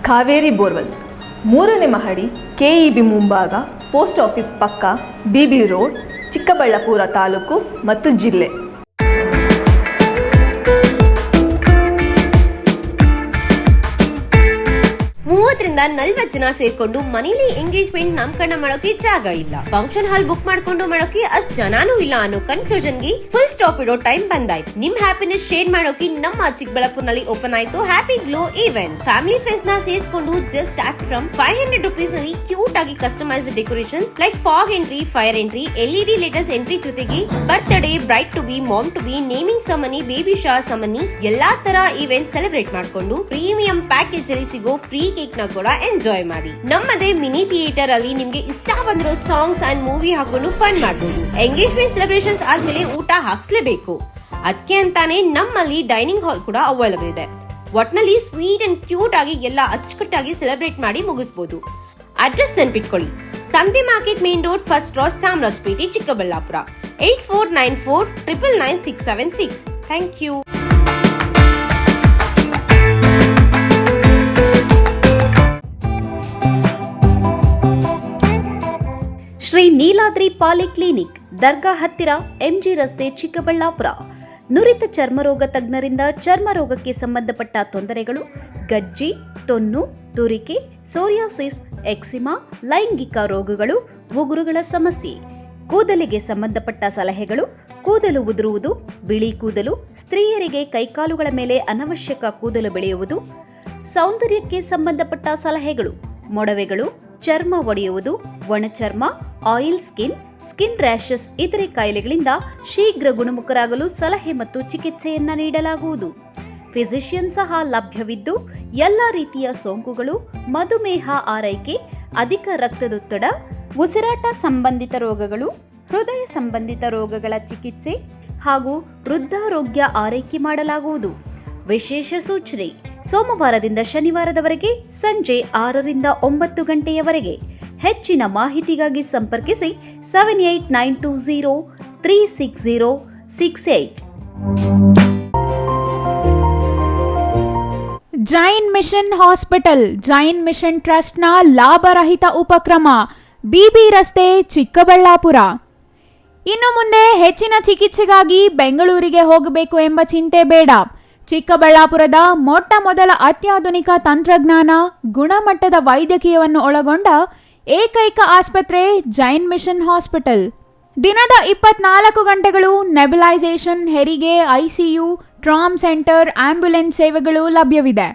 ಕಾವೇರಿ ಬೋರ್ವೆಲ್ಸ್, 3ನೇ ಮಹಡಿ, KEB ಮುಂಭಾಗ, ಪೋಸ್ಟ್ ಆಫೀಸ್ ಪಕ್ಕ, BB ರೋಡ್, ಚಿಕ್ಕಬಳ್ಳಾಪುರ ತಾಲೂಕು ಮತ್ತು ಜಿಲ್ಲೆ. 30-40 ಜನ ಸೇರ್ಕೊಂಡು ಮನೇಲಿ ಎಂಗೇಜ್ಮೆಂಟ್ ನಾಮಕರಣ ಮಾಡೋಕೆ ಜಾಗ ಇಲ್ಲ, ಫಂಕ್ಷನ್ ಹಾಲ್ ಬುಕ್ ಮಾಡ್ಕೊಂಡು ಮಾಡೋಕೆ ಅಷ್ಟ್ ಜನಾನೂ ಇಲ್ಲ ಅನ್ನೋ ಕನ್ಫ್ಯೂಷನ್ ಗೆ ಫುಲ್ ಸ್ಟಾಪ್ ಇಡೋ ಟೈಮ್ ಬಂದಾಯ್ತು. ನಿಮ್ ಹ್ಯಾಪಿನೆಸ್ ಶೇರ್ ಮಾಡೋಕೆ ನಮ್ಮ ಚಿಕ್ಕಬಳ್ಳಾಪುರನಲ್ಲಿ ಓಪನ್ ಆಯ್ತು happy glow event. Family friends ನ ಸೇರಿಸಿಕೊಂಡು ಜಸ್ಟ್ ಸ್ಟಾರ್ಟ್ ಫ್ರಮ್ 500 ರೂಪೀಸ್ ನಲ್ಲಿ ಕ್ಯೂಟ್ ಆಗಿ customised decorations like fog entry, fire entry, LED latest entry ಜೊತೆಗೆ birthday, bride to be, mom to be, naming ceremony, baby shower ceremony ಎಲ್ಲಾ ತರ ಇವೆಂಟ್ ಸೆಲೆಬ್ರೇಟ್ ಮಾಡ್ಕೊಂಡು ಪ್ರೀಮಿಯಂ ಪ್ಯಾಕೇಜ್ ಅಲ್ಲಿ ಸಿಗೋ ಫ್ರೀ ಕೇಕ್ ನ ಕೂಡ ಎಂಜಾಯ್ ಮಾಡಿ. ನಮ್ಮದೇ ಮಿನಿ ಥಿಯೇಟರ್ ಅಲ್ಲಿ ನಿಮ್ಗೆ ಇಷ್ಟ ಬಂದಿರೋ ಸಾಂಗ್ಸ್ ಅಂಡ್ ಮೂವಿ ಹಾಕೊಂಡು ಫನ್ ಮಾಡಬಹುದು. ಎಂಗೇಜ್ಮೆಂಟ್ ಸೆಲೆಬ್ರೇಷನ್ಸ್ ಆದ್ಮೇಲೆ ಊಟ ಹಾಕ್ಸ್ಲೇಬೇಕು. ಅದಕ್ಕೆ ಅಂತಾನೆ ನಮ್ಮಲ್ಲಿ ಡೈನಿಂಗ್ ಹಾಲ್ ಕೂಡ ಅವೈಲೇಬಲ್ ಇದೆ. ಒಟ್ನಲ್ಲಿ ಸ್ವೀಟ್ ಅಂಡ್ ಕ್ಯೂಟ್ ಆಗಿ ಎಲ್ಲ ಅಚ್ಚುಕಟ್ಟಾಗಿ ಸೆಲೆಬ್ರೇಟ್ ಮಾಡಿ ಮುಗಿಸಬಹುದು. ಅಡ್ರೆಸ್ ನೆನ್ಪಿಟ್ಕೊಳ್ಳಿ, ಸಂತೆ market main road, first cross, Chamarajpet, Chikkaballapur. 8494999676. Thank you. Shri Neeladri polyclinic, ದರ್ಗಾ ಹತ್ತಿರ, MG ರಸ್ತೆ, ಚಿಕ್ಕಬಳ್ಳಾಪುರ. ನುರಿತ ಚರ್ಮರೋಗ ತಜ್ಞರಿಂದ ಚರ್ಮರೋಗಕ್ಕೆ ಸಂಬಂಧಪಟ್ಟ ತೊಂದರೆಗಳು, ಗಜ್ಜಿ, ತೊನ್ನು, ತುರಿಕೆ, ಸೋರಿಯಾಸಿಸ್, ಎಕ್ಸಿಮಾ, ಲೈಂಗಿಕ ರೋಗಗಳು, ಉಗುರುಗಳ ಸಮಸ್ಯೆ, ಕೂದಲಿಗೆ ಸಂಬಂಧಪಟ್ಟ ಸಲಹೆಗಳು, ಕೂದಲು ಉದುರುವುದು, ಬಿಳಿ ಕೂದಲು, ಸ್ತ್ರೀಯರಿಗೆ ಕೈಕಾಲುಗಳ ಮೇಲೆ ಅನವಶ್ಯಕ ಕೂದಲು ಬೆಳೆಯುವುದು, ಸೌಂದರ್ಯಕ್ಕೆ ಸಂಬಂಧಪಟ್ಟ ಸಲಹೆಗಳು, ಮೊಡವೆಗಳು, ಚರ್ಮ ಒಡೆಯುವುದು, ಒಣಚರ್ಮ, ಆಯಿಲ್ ಸ್ಕಿನ್, ಸ್ಕಿನ್ ರ್ಯಾಷಸ್ ಇತರೆ ಕಾಯಿಲೆಗಳಿಂದ ಶೀಘ್ರ ಗುಣಮುಖರಾಗಲು ಸಲಹೆ ಮತ್ತು ಚಿಕಿತ್ಸೆಯನ್ನ ನೀಡಲಾಗುವುದು. ಫಿಸಿಷಿಯನ್ ಸಹ ಲಭ್ಯವಿದ್ದು ಎಲ್ಲ ರೀತಿಯ ಸೋಂಕುಗಳು, ಮಧುಮೇಹ ಆರೈಕೆ, ಅಧಿಕ ರಕ್ತದೊತ್ತಡ, ಉಸಿರಾಟ ಸಂಬಂಧಿತ ರೋಗಗಳು, ಹೃದಯ ಸಂಬಂಧಿತ ರೋಗಗಳ ಚಿಕಿತ್ಸೆ ಹಾಗೂ ವೃದ್ಧಾರೋಗ್ಯ ಆರೈಕೆ ಮಾಡಲಾಗುವುದು. ವಿಶೇಷ ಸೂಚನೆ: ಸೋಮವಾರದಿಂದ ಶನಿವಾರದವರೆಗೆ ಸಂಜೆ 6ರಿಂದ 9 ಗಂಟೆಯವರೆಗೆ. ಹೆಚ್ಚಿನ ಮಾಹಿತಿಗಾಗಿ ಸಂಪರ್ಕಿಸಿ 7892036068. Jain mission hospital, Jain mission ಟ್ರಸ್ಟ್ನ ಲಾಭರಹಿತ ಉಪಕ್ರಮ, ಬಿಬಿ ರಸ್ತೆ, ಚಿಕ್ಕಬಳ್ಳಾಪುರ. ಇನ್ನು ಮುಂದೆ ಹೆಚ್ಚಿನ ಚಿಕಿತ್ಸೆಗಾಗಿ ಬೆಂಗಳೂರಿಗೆ ಹೋಗಬೇಕು ಎಂಬ ಚಿಂತೆ ಬೇಡ. ಚಿಕ್ಕಬಳ್ಳಾಪುರದ ಮೊಟ್ಟ ಮೊದಲ ಅತ್ಯಾಧುನಿಕ ತಂತ್ರಜ್ಞಾನ, ಗುಣಮಟ್ಟದ ವೈದ್ಯಕೀಯವನ್ನು ಒಳಗೊಂಡ ಏಕೈಕ ಆಸ್ಪತ್ರೆ ಜೈನ್ ಮಿಷನ್ ಹಾಸ್ಪಿಟಲ್. ದಿನದ 24 ಗಂಟೆಗಳು ನೆಬ್ಯುಲೈಸೇಷನ್, ಹೆರಿಗೆ, ಐಸಿಯು, ಟ್ರಾಮ್ ಸೆಂಟರ್, ಆಂಬ್ಯುಲೆನ್ಸ್ ಸೇವೆಗಳು ಲಭ್ಯವಿದೆ.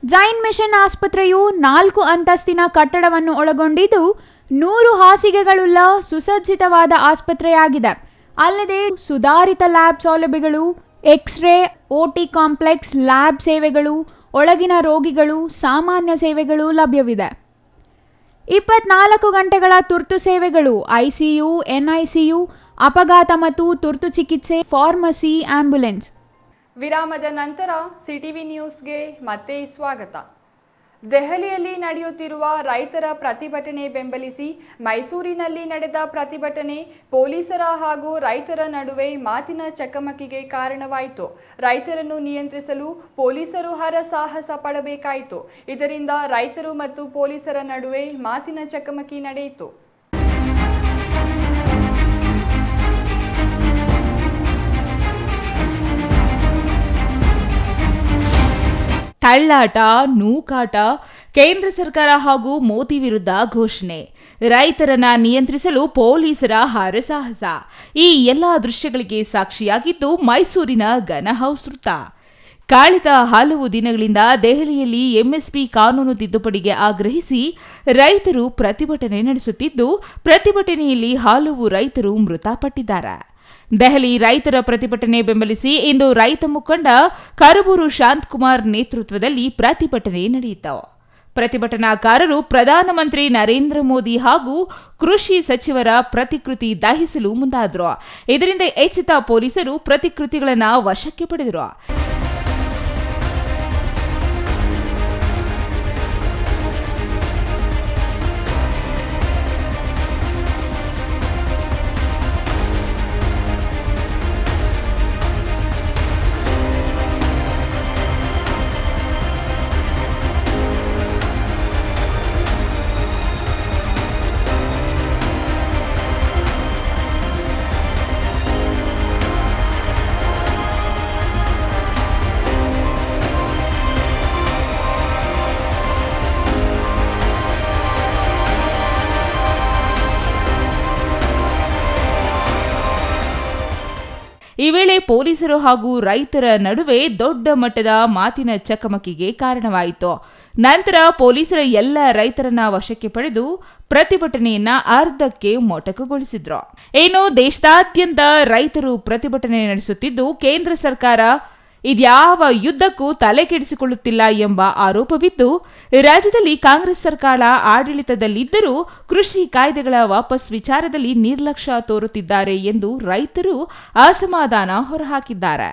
ಜೈನ್ ಮಿಷನ್ ಆಸ್ಪತ್ರೆಯು 4 ಅಂತಸ್ತಿನ ಕಟ್ಟಡವನ್ನು ಒಳಗೊಂಡಿದ್ದು 100 ಹಾಸಿಗೆಗಳುಳ್ಳ ಸುಸಜ್ಜಿತವಾದ ಆಸ್ಪತ್ರೆಯಾಗಿದೆ. ಅಲ್ಲದೆ ಸುಧಾರಿತ ಲ್ಯಾಬ್ ಸೌಲಭ್ಯಗಳು, ಎಕ್ಸ್ರೇ, ಓಟಿ ಕಾಂಪ್ಲೆಕ್ಸ್, ಲ್ಯಾಬ್ ಸೇವೆಗಳು, ಒಳಗಿನ ರೋಗಿಗಳು, ಸಾಮಾನ್ಯ ಸೇವೆಗಳು ಲಭ್ಯವಿದೆ. 24 ಗಂಟೆಗಳ ತುರ್ತು ಸೇವೆಗಳು, ಐಸಿಯು, ಎನ್ಐಸಿಯು, ಅಪಘಾತ ಮತ್ತು ತುರ್ತು ಚಿಕಿತ್ಸೆ, ಫಾರ್ಮಸಿ, ಆಂಬ್ಯುಲೆನ್ಸ್. ವಿರಾಮದ ನಂತರ ಸಿಟಿವಿ ನ್ಯೂಸ್ಗೆ ಮತ್ತೆ ಸ್ವಾಗತ. ದೆಹಲಿಯಲ್ಲಿ ನಡೆಯುತ್ತಿರುವ ರೈತರ ಪ್ರತಿಭಟನೆ ಬೆಂಬಲಿಸಿ ಮೈಸೂರಿನಲ್ಲಿ ನಡೆದ ಪ್ರತಿಭಟನೆ ಪೊಲೀಸರ ಹಾಗೂ ರೈತರ ನಡುವೆ ಮಾತಿನ ಚಕಮಕಿಗೆ ಕಾರಣವಾಯಿತು. ರೈತರನ್ನು ನಿಯಂತ್ರಿಸಲು ಪೊಲೀಸರು ಹರಸಾಹಸ ಪಡಬೇಕಾಯಿತು. ಇದರಿಂದ ರೈತರು ಮತ್ತು ಪೊಲೀಸರ ನಡುವೆ ಮಾತಿನ ಚಕಮಕಿ ನಡೆಯಿತು. ತಳ್ಳಾಟ, ನೂಕಾಟ, ಕೇಂದ್ರ ಸರ್ಕಾರ ಹಾಗೂ ಮೋದಿ ವಿರುದ್ಧ ಘೋಷಣೆ, ರೈತರನ್ನ ನಿಯಂತ್ರಿಸಲು ಪೊಲೀಸರ ಹರಸಾಹಸ, ಈ ಎಲ್ಲ ದೃಶ್ಯಗಳಿಗೆ ಸಾಕ್ಷಿಯಾಗಿದ್ದು ಮೈಸೂರಿನ ಗನ್ ಹೌಸ್ ವೃತ್ತ. ಕಳೆದ ಹಲವು ದಿನಗಳಿಂದ ದೆಹಲಿಯಲ್ಲಿ ಎಂಎಸ್ಪಿ ಕಾನೂನು ತಿದ್ದುಪಡಿಗೆ ಆಗ್ರಹಿಸಿ ರೈತರು ಪ್ರತಿಭಟನೆ ನಡೆಸುತ್ತಿದ್ದು, ಪ್ರತಿಭಟನೆಯಲ್ಲಿ ಹಲವು ರೈತರು ಮೃತಪಟ್ಟಿದ್ದಾರೆ. ದೆಹಲಿ ರೈತರ ಪ್ರತಿಭಟನೆ ಬೆಂಬಲಿಸಿ ಇಂದು ರೈತ ಮುಖಂಡ ಕರಬೂರು ಶಾಂತಕುಮಾರ್ ನೇತೃತ್ವದಲ್ಲಿ ಪ್ರತಿಭಟನೆ ನಡೆಯಿತು. ಪ್ರತಿಭಟನಾಕಾರರು ಪ್ರಧಾನಮಂತ್ರಿ ನರೇಂದ್ರ ಮೋದಿ ಹಾಗೂ ಕೃಷಿ ಸಚಿವರ ಪ್ರತಿಕೃತಿ ದಹಿಸಲು ಮುಂದಾದರು. ಇದರಿಂದ ಎಚ್ಚೆತ್ತ ಪೊಲೀಸರು ಪ್ರತಿಕೃತಿಗಳನ್ನು ವಶಕ್ಕೆ ಪಡೆದರು. ಈ ವೇಳೆ ಪೊಲೀಸರು ಹಾಗೂ ರೈತರ ನಡುವೆ ದೊಡ್ಡ ಮಟ್ಟದ ಮಾತಿನ ಚಕಮಕಿಗೆ ಕಾರಣವಾಯಿತು. ನಂತರ ಪೊಲೀಸರ ಎಲ್ಲ ರೈತರನ್ನ ವಶಕ್ಕೆ ಪಡೆದು ಪ್ರತಿಭಟನೆಯನ್ನ ಅರ್ಧಕ್ಕೆ ಮೊಟಕುಗೊಳಿಸಿದ್ರು. ಇನ್ನು ದೇಶದಾದ್ಯಂತ ರೈತರು ಪ್ರತಿಭಟನೆ ನಡೆಸುತ್ತಿದ್ದು, ಕೇಂದ್ರ ಸರ್ಕಾರ ಇದ್ಯಾವ ಯುದ್ಧಕ್ಕೂ ತಲೆ ಕೆಡಿಸಿಕೊಳ್ಳುತ್ತಿಲ್ಲ ಎಂಬ ಆರೋಪವಿದ್ದು, ರಾಜ್ಯದಲ್ಲಿ ಕಾಂಗ್ರೆಸ್ ಸರ್ಕಾರ ಆಡಳಿತದಲ್ಲಿದ್ದರೂ ಕೃಷಿ ಕಾಯ್ದೆಗಳ ವಾಪಸ್ ವಿಚಾರದಲ್ಲಿ ನಿರ್ಲಕ್ಷ್ಯ ತೋರುತ್ತಿದ್ದಾರೆ ಎಂದು ರೈತರು ಅಸಮಾಧಾನ ಹೊರಹಾಕಿದ್ದಾರೆ.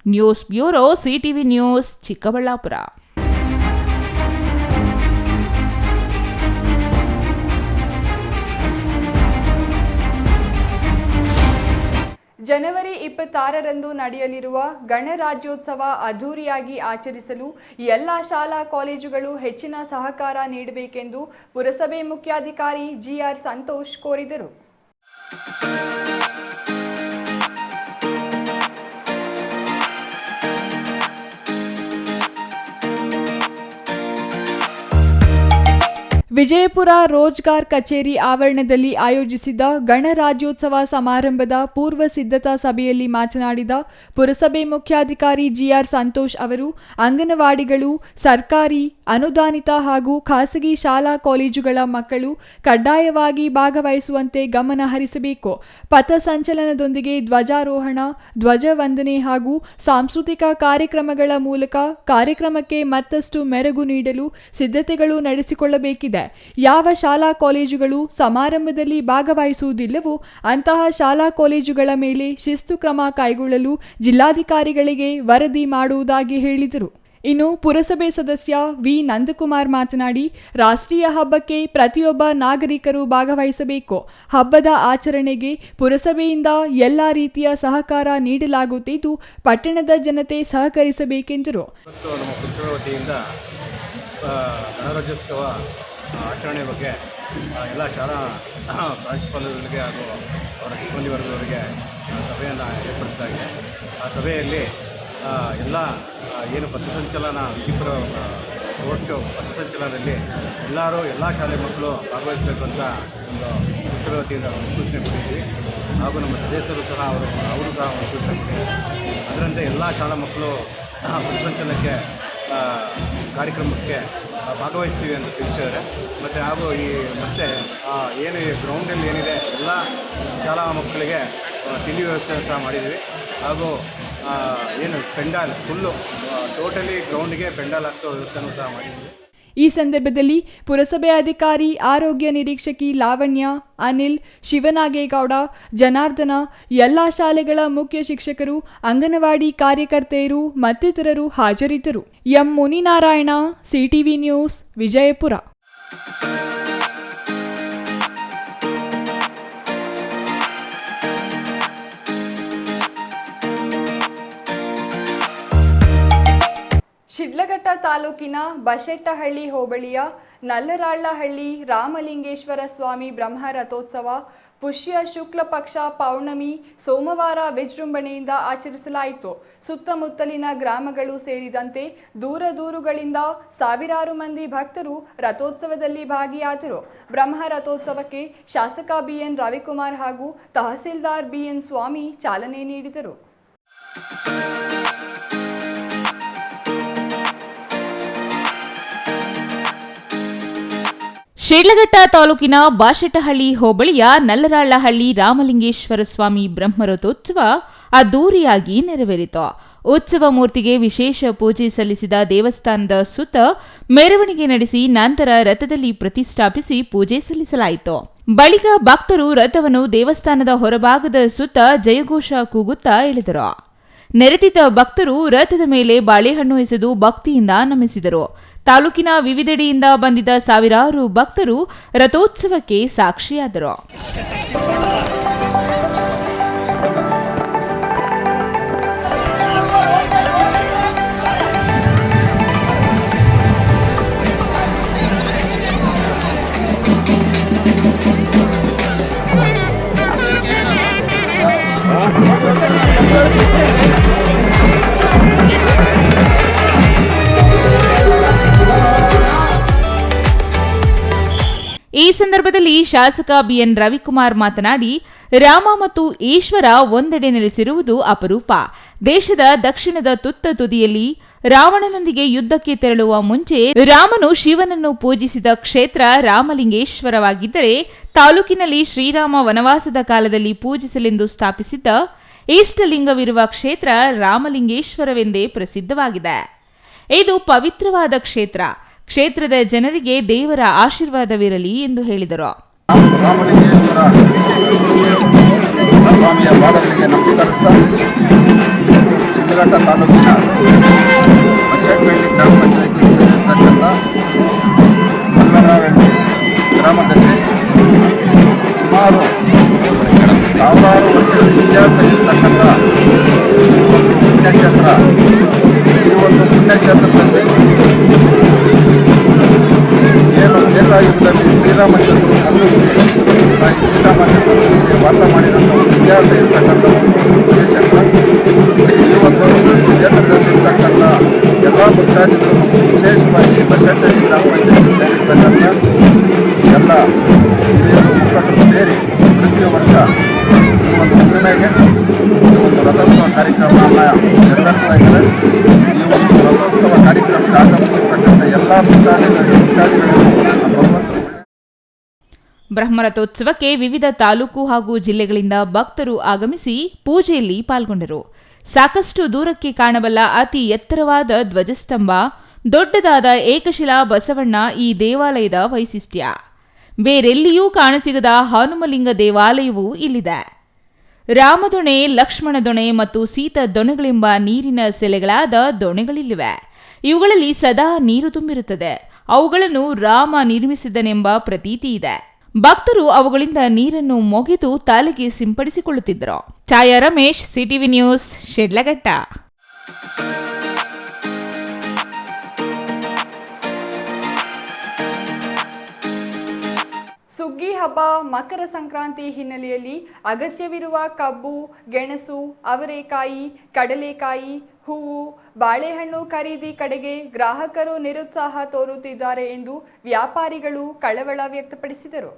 News bureau, CTV news, Chikkaballapur. ಜನವರಿ 26ರಂದು ನಡೆಯಲಿರುವ ಗಣರಾಜ್ಯೋತ್ಸವ ಅದ್ದೂರಿಯಾಗಿ ಆಚರಿಸಲು ಎಲ್ಲ ಶಾಲಾ ಕಾಲೇಜುಗಳು ಹೆಚ್ಚಿನ ಸಹಕಾರ ನೀಡಬೇಕೆಂದು ಪುರಸಭೆ ಮುಖ್ಯಾಧಿಕಾರಿ ಜಿಆರ್ ಸಂತೋಷ್ ಕೋರಿದರು. ವಿಜಯಪುರ ರೋಜ್ಗಾರ್ ಕಚೇರಿ ಆವರಣದಲ್ಲಿ ಆಯೋಜಿಸಿದ್ದ ಗಣರಾಜ್ಯೋತ್ಸವ ಸಮಾರಂಭದ ಪೂರ್ವ ಸಿದ್ಧತಾ ಸಭೆಯಲ್ಲಿ ಮಾತನಾಡಿದ ಪುರಸಭೆ ಮುಖ್ಯಾಧಿಕಾರಿ ಜಿಆರ್ ಸಂತೋಷ್ ಅವರು ಅಂಗನವಾಡಿಗಳು, ಸರ್ಕಾರಿ, ಅನುದಾನಿತ ಹಾಗೂ ಖಾಸಗಿ ಶಾಲಾ ಕಾಲೇಜುಗಳ ಮಕ್ಕಳು ಕಡ್ಡಾಯವಾಗಿ ಭಾಗವಹಿಸುವಂತೆ ಗಮನ ಹರಿಸಬೇಕು. ಪಥಸಂಚಲನದೊಂದಿಗೆ ಧ್ವಜಾರೋಹಣ, ಧ್ವಜವಂದನೆ ಹಾಗೂ ಸಾಂಸ್ಕೃತಿಕ ಕಾರ್ಯಕ್ರಮಗಳ ಮೂಲಕ ಕಾರ್ಯಕ್ರಮಕ್ಕೆ ಮತ್ತಷ್ಟು ಮೆರುಗು ನೀಡಲು ಸಿದ್ಧತೆಗಳು ನಡೆಸಿಕೊಳ್ಳಬೇಕಿದೆ. ಯಾವ ಶಾಲಾ ಕಾಲೇಜುಗಳು ಸಮಾರಂಭದಲ್ಲಿ ಭಾಗವಹಿಸುವುದಿಲ್ಲವೋ ಅಂತಹ ಶಾಲಾ ಕಾಲೇಜುಗಳ ಮೇಲೆ ಶಿಸ್ತು ಕ್ರಮ ಕೈಗೊಳ್ಳಲು ಜಿಲ್ಲಾಧಿಕಾರಿಗಳಿಗೆ ವರದಿ ಮಾಡುವುದಾಗಿ ಹೇಳಿದರು. ಇನ್ನು ಪುರಸಭೆ ಸದಸ್ಯ ವಿ ನಂದಕುಮಾರ್ ಮಾತನಾಡಿ, ರಾಷ್ಟ್ರೀಯ ಹಬ್ಬಕ್ಕೆ ಪ್ರತಿಯೊಬ್ಬ ನಾಗರಿಕರು ಭಾಗವಹಿಸಬೇಕು. ಹಬ್ಬದ ಆಚರಣೆಗೆ ಪುರಸಭೆಯಿಂದ ಎಲ್ಲ ರೀತಿಯ ಸಹಕಾರ ನೀಡಲಾಗುತ್ತಿದ್ದು ಪಟ್ಟಣದ ಜನತೆ ಸಹಕರಿಸಬೇಕೆಂದರು. ನಮ್ಮ ಪುರಸಭೆ ವತಿಯಿಂದ ಗಣರಾಜ್ಯೋತ್ಸವ ಆಚರಣೆ ಬಗ್ಗೆ ಎಲ್ಲ ಶಾಲಾ ಪ್ರಾಂಶುಪಾಲರಿಗೆ ಹಾಗೂ ಅವರ ಸಿಬ್ಬಂದಿ ವರ್ಗದವರಿಗೆ ಸಭೆಯನ್ನು ಏರ್ಪಡಿಸಲಾಗಿದೆ. ಆ ಸಭೆಯಲ್ಲಿ ಎಲ್ಲ ಏನು ಪಥಸಂಚಲನ ವಿಜಯಪುರ ರೋಡ್ ಶೋ ಪಥಸಂಚಲನದಲ್ಲಿ ಎಲ್ಲ ಶಾಲೆ ಮಕ್ಕಳು ಭಾಗವಹಿಸಬೇಕು ಅಂತ ಒಂದು ಪುರಸಭೆ ವತಿಯಿಂದ ಒಂದು ಸೂಚನೆ ಕೊಟ್ಟಿದ್ವಿ. ಹಾಗೂ ನಮ್ಮ ಸದಸ್ಯರು ಸಹ ಅವರು ಸಹ ಒಂದು ಸೂಚನೆ ಕೊಟ್ಟಿದ್ವಿ. ಅದರಂತೆ ಎಲ್ಲ ಶಾಲಾ ಮಕ್ಕಳು ಪಥಸಂಚಲನಕ್ಕೆ ಕಾರ್ಯಕ್ರಮಕ್ಕೆ ಭಾಗವಹಿಸ್ತೀವಿ ಅಂತ ತಿಳಿಸಿದ್ದಾರೆ. ಮತ್ತು ಹಾಗೂ ಮತ್ತೆ ಏನು ಈ ಗ್ರೌಂಡಲ್ಲಿ ಏನಿದೆ ಎಲ್ಲ ಶಾಲಾ ಮಕ್ಕಳಿಗೆ ತಿಂಡಿ ವ್ಯವಸ್ಥೆ ಸಹ ಮಾಡಿದ್ದೀವಿ. ಹಾಗೂ ಏನು ಪೆಂಡಾಲ್ ಫುಲ್ಲು ಟೋಟಲಿ ಗ್ರೌಂಡಿಗೆ ಪೆಂಡಾಲ್ ಹಾಕ್ಸೋ ವ್ಯವಸ್ಥೆನೂ ಸಹ ಮಾಡಿದ್ದೀವಿ. ಈ ಸಂದರ್ಭದಲ್ಲಿ ಪುರಸಭೆ ಅಧಿಕಾರಿ, ಆರೋಗ್ಯ ನಿರೀಕ್ಷಕಿ ಲಾವಣ್ಯ, ಅನಿಲ್, ಶಿವನಾಗೇಗೌಡ, ಜನಾರ್ದನ, ಎಲ್ಲ ಶಾಲೆಗಳ ಮುಖ್ಯ ಶಿಕ್ಷಕರು, ಅಂಗನವಾಡಿ ಕಾರ್ಯಕರ್ತೆಯರು ಮತ್ತಿತರರು ಹಾಜರಿದ್ದರು. M Muninarayana, CTV news, Vijayapura. Sidlaghatta ತಾಲೂಕಿನ ಬಶೆಟ್ಟಹಳ್ಳಿ ಹೋಬಳಿಯ ನಲ್ಲರಾಳಹಳ್ಳಿ ರಾಮಲಿಂಗೇಶ್ವರ ಸ್ವಾಮಿ ಬ್ರಹ್ಮ ರಥೋತ್ಸವ ಪುಷ್ಯ ಶುಕ್ಲ ಪಕ್ಷ ಪೌರ್ಣಮಿ ಸೋಮವಾರ ವಿಜೃಂಭಣೆಯಿಂದ ಆಚರಿಸಲಾಯಿತು. ಸುತ್ತಮುತ್ತಲಿನ ಗ್ರಾಮಗಳು ಸೇರಿದಂತೆ ದೂರಗಳಿಂದ ಸಾವಿರಾರು ಮಂದಿ ಭಕ್ತರು ರಥೋತ್ಸವದಲ್ಲಿ ಭಾಗಿಯಾದರು. ಬ್ರಹ್ಮ ರಥೋತ್ಸವಕ್ಕೆ ಶಾಸಕ ಬಿಎನ್ ರವಿಕುಮಾರ್ ಹಾಗೂ ತಹಸೀಲ್ದಾರ್ ಬಿಎನ್ ಸ್ವಾಮಿ ಚಾಲನೆ ನೀಡಿದರು. ಶಿಡ್ಲಘಟ್ಟ ತಾಲೂಕಿನ ಬಾಶೆಟ್ಟಹಳ್ಳಿ ಹೋಬಳಿಯ ನಲ್ಲರಾಳಹಳ್ಳಿ ರಾಮಲಿಂಗೇಶ್ವರ ಸ್ವಾಮಿ ಬ್ರಹ್ಮರಥೋತ್ಸವ ಅದ್ದೂರಿಯಾಗಿ ನೆರವೇರಿತು. ಉತ್ಸವ ಮೂರ್ತಿಗೆ ವಿಶೇಷ ಪೂಜೆ ಸಲ್ಲಿಸಿದ ದೇವಸ್ಥಾನದ ಸುತ್ತ ಮೆರವಣಿಗೆ ನಡೆಸಿ ನಂತರ ರಥದಲ್ಲಿ ಪ್ರತಿಷ್ಠಾಪಿಸಿ ಪೂಜೆ ಸಲ್ಲಿಸಲಾಯಿತು. ಬಳಿಕ ಭಕ್ತರು ರಥವನ್ನು ದೇವಸ್ಥಾನದ ಹೊರಭಾಗದ ಸುತ್ತ ಜಯಘೋಷ ಕೂಗುತ್ತಾ ಎಳೆದರು. ನೆರೆದಿದ್ದ ಭಕ್ತರು ರಥದ ಮೇಲೆ ಬಾಳೆಹಣ್ಣು ಎಸೆದು ಭಕ್ತಿಯಿಂದ ನಮಿಸಿದರು. ತಾಲೂಕಿನ ವಿವಿಧೆಡೆಯಿಂದ ಬಂದಿದ್ದ ಸಾವಿರಾರು ಭಕ್ತರು ರಥೋತ್ಸವಕ್ಕೆ ಸಾಕ್ಷಿಯಾದರು. ಈ ಸಂದರ್ಭದಲ್ಲಿ ಶಾಸಕ ಬಿಎನ್ ರವಿಕುಮಾರ್ ಮಾತನಾಡಿ, ರಾಮ ಮತ್ತು ಈಶ್ವರ ಒಂದೆಡೆ ನೆಲೆಸಿರುವುದು ಅಪರೂಪ. ದೇಶದ ದಕ್ಷಿಣದ ತುತ್ತ ತುದಿಯಲ್ಲಿ ರಾವಣನೊಂದಿಗೆ ಯುದ್ಧಕ್ಕೆ ತೆರಳುವ ಮುಂಚೆ ರಾಮನು ಶಿವನನ್ನು ಪೂಜಿಸಿದ ಕ್ಷೇತ್ರ ರಾಮಲಿಂಗೇಶ್ವರವಾಗಿದ್ದರೆ, ತಾಲೂಕಿನಲ್ಲಿ ಶ್ರೀರಾಮ ವನವಾಸದ ಕಾಲದಲ್ಲಿ ಪೂಜಿಸಲೆಂದು ಸ್ಥಾಪಿಸಿದ್ದ ಇಷ್ಟಲಿಂಗವಿರುವ ಕ್ಷೇತ್ರ ರಾಮಲಿಂಗೇಶ್ವರವೆಂದೇ ಪ್ರಸಿದ್ಧವಾಗಿದೆ. ಇದು ಪವಿತ್ರವಾದ ಕ್ಷೇತ್ರ. ಕ್ಷೇತ್ರದ ಜನರಿಗೆ ದೇವರ ಆಶೀರ್ವಾದವಿರಲಿ ಎಂದು ಹೇಳಿದರು. ರಾಮಲಿಂಗೇಶ್ವರ ಸ್ವಾಮಿಯ ಪಾದಗಳಿಗೆ ನಮಸ್ಕರಿಸ್ತಾ ಶಿಡ್ಲಘಟ್ಟ ತಾಲೂಕಿನ ಬಶೆಟ್ಟಹಳ್ಳಿ ಗ್ರಾಮ ಪಂಚಾಯಿತಿ ಸೇರಿರ್ತಕ್ಕಂಥ ನಲ್ಲರಾಳಹಳ್ಳಿ ಗ್ರಾಮದಲ್ಲಿ ಸುಮಾರು ಸಾವಿರಾರು ವರ್ಷಗಳ ಇತಿಹಾಸ ಇರತಕ್ಕಂಥ ಒಂದು ಪುಣ್ಯಕ್ಷೇತ್ರ. ಈ ಒಂದು ಪುಣ್ಯಕ್ಷೇತ್ರದಲ್ಲಿ ಏನು ತ್ರೇತಾಯುಗದಲ್ಲಿ ಶ್ರೀರಾಮಚಂದ್ರರು ಬಂದು ಶ್ರೀರಾಮಚಂದ್ರರಿಗೆ ವಾಸ ಮಾಡಿದಂಥ ಒಂದು ಇತಿಹಾಸ ಇರತಕ್ಕಂಥ ಒಂದು ಕ್ಷೇತ್ರ. ಈ ಒಂದು ಕ್ಷೇತ್ರದಲ್ಲಿರ್ತಕ್ಕಂಥ ಎಲ್ಲ ಭಕ್ತಾದಿಗಳು ವಿಶೇಷವಾಗಿ ಬಶೆಟ್ಟಹಳ್ಳಿ ಗ್ರಾಮ ಪಂಚಾಯತಿ ಸೇರಿರ್ತಕ್ಕಂಥ ಹಿರಿಯರು ಮುಖಂಡರು ಸೇರಿ ಪ್ರತಿ ವರ್ಷ ಈ ಒಂದು ಹುಣ್ಣಿಮೆಗೆ ಈ ಒಂದು ರಥೋತ್ಸವ ಕಾರ್ಯಕ್ರಮವನ್ನು ನೆರವೇರಿಸ್ತಾ ಇದ್ದಾರೆ. ಈ ಒಂದು ರಥೋತ್ಸವ ಕಾರ್ಯಕ್ರಮಕ್ಕೆ ಆಗಮಿಸಿರ್ತಕ್ಕಂಥ ಎಲ್ಲ ಭಕ್ತಾದಿಗಳಿಗೂ ಭಗವಂತರು ಬ್ರಹ್ಮರಥೋತ್ಸವಕ್ಕೆ ವಿವಿಧ ತಾಲೂಕು ಹಾಗೂ ಜಿಲ್ಲೆಗಳಿಂದ ಭಕ್ತರು ಆಗಮಿಸಿ ಪೂಜೆಯಲ್ಲಿ ಪಾಲ್ಗೊಂಡರು. ಸಾಕಷ್ಟು ದೂರಕ್ಕೆ ಕಾಣಬಲ್ಲ ಅತಿ ಎತ್ತರವಾದ ಧ್ವಜಸ್ತಂಭ, ದೊಡ್ಡದಾದ ಏಕಶಿಲಾ ಬಸವಣ್ಣ ಈ ದೇವಾಲಯದ ವೈಶಿಷ್ಟ್ಯ. ಬೇರೆಲ್ಲಿಯೂ ಕಾಣಸಿಗದ ಹನುಮಲಿಂಗ ದೇವಾಲಯವೂ ಇಲ್ಲಿದೆ. ರಾಮದೊಣೆ, ಲಕ್ಷ್ಮಣ ದೊಣೆ ಮತ್ತು ಸೀತಾ ದೊಣೆಗಳೆಂಬ ನೀರಿನ ಸೆಲೆಗಳಾದ ದೊಣೆಗಳಿಲ್ಲಿವೆ. ಇವುಗಳಲ್ಲಿ ಸದಾ ನೀರು ತುಂಬಿರುತ್ತದೆ. ಅವುಗಳನ್ನು ರಾಮ ನಿರ್ಮಿಸಿದನೆಂಬ ಪ್ರತೀತಿ ಇದೆ. ಭಕ್ತರು ಅವುಗಳಿಂದ ನೀರನ್ನು ಮೊಗೆದು ತಲೆಗೆ ಸಿಂಪಡಿಸಿಕೊಳ್ಳುತ್ತಿದ್ದರು. ಛಾಯಾ ರಮೇಶ್, ಸಿಟಿವಿ ನ್ಯೂಸ್, ಶಿಡ್ಲಘಟ್ಟ. ಸುಗ್ಗಿ ಹಬ್ಬ ಮಕರ ಸಂಕ್ರಾಂತಿ ಹಿನ್ನೆಲೆಯಲ್ಲಿ ಅಗತ್ಯವಿರುವ ಕಬ್ಬು, ಗೆಣಸು, ಅವರೆಕಾಯಿ, ಕಡಲೆಕಾಯಿ, ಹೂವು, ಬಾಳೆಹಣ್ಣು ಖರೀದಿ ಕಡೆಗೆ ಗ್ರಾಹಕರು ನಿರುತ್ಸಾಹ ತೋರುತ್ತಿದ್ದಾರೆ ಎಂದು ವ್ಯಾಪಾರಿಗಳು ಕಳವಳ ವ್ಯಕ್ತಪಡಿಸಿದರು.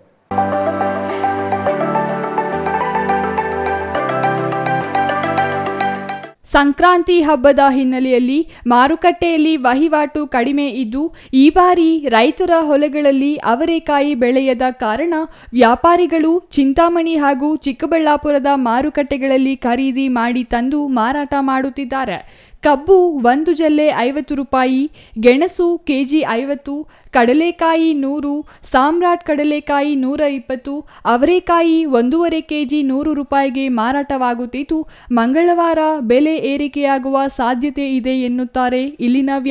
ಸಂಕ್ರಾಂತಿ ಹಬ್ಬದ ಹಿನ್ನೆಲೆಯಲ್ಲಿ ಮಾರುಕಟ್ಟೆಯಲ್ಲಿ ವಹಿವಾಟು ಕಡಿಮೆ ಇದ್ದು, ಈ ಬಾರಿ ರೈತರ ಹೊಲಗಳಲ್ಲಿ ಅವರೆಕಾಯಿ ಬೆಳೆಯದ ಕಾರಣ ವ್ಯಾಪಾರಿಗಳು ಚಿಂತಾಮಣಿ ಹಾಗೂ ಚಿಕ್ಕಬಳ್ಳಾಪುರದ ಮಾರುಕಟ್ಟೆಗಳಲ್ಲಿ ಖರೀದಿ ಮಾಡಿ ತಂದು ಮಾರಾಟ ಮಾಡುತ್ತಿದ್ದಾರೆ. ಕಬ್ಬು 1 ಜಲ್ಲೆ 50 ರೂಪಾಯಿ, ಗೆಣಸು ಕೆಜಿ 50, ಕಡಲೆಕಾಯಿ 100, ಸಾಮ್ರಾಟ್ ಕಡಲೆಕಾಯಿ 120, ಅವರೆಕಾಯಿ 1.5 ಕೆಜಿ 100 ರೂಪಾಯಿಗೆ ಮಾರಾಟವಾಗುತ್ತಿದ್ದು, ಮಂಗಳವಾರ ಬೆಲೆ ಏರಿಕೆಯಾಗುವ ಸಾಧ್ಯತೆ ಇದೆ ಎನ್ನುತ್ತಾರೆ ಇಲ್ಲಿನ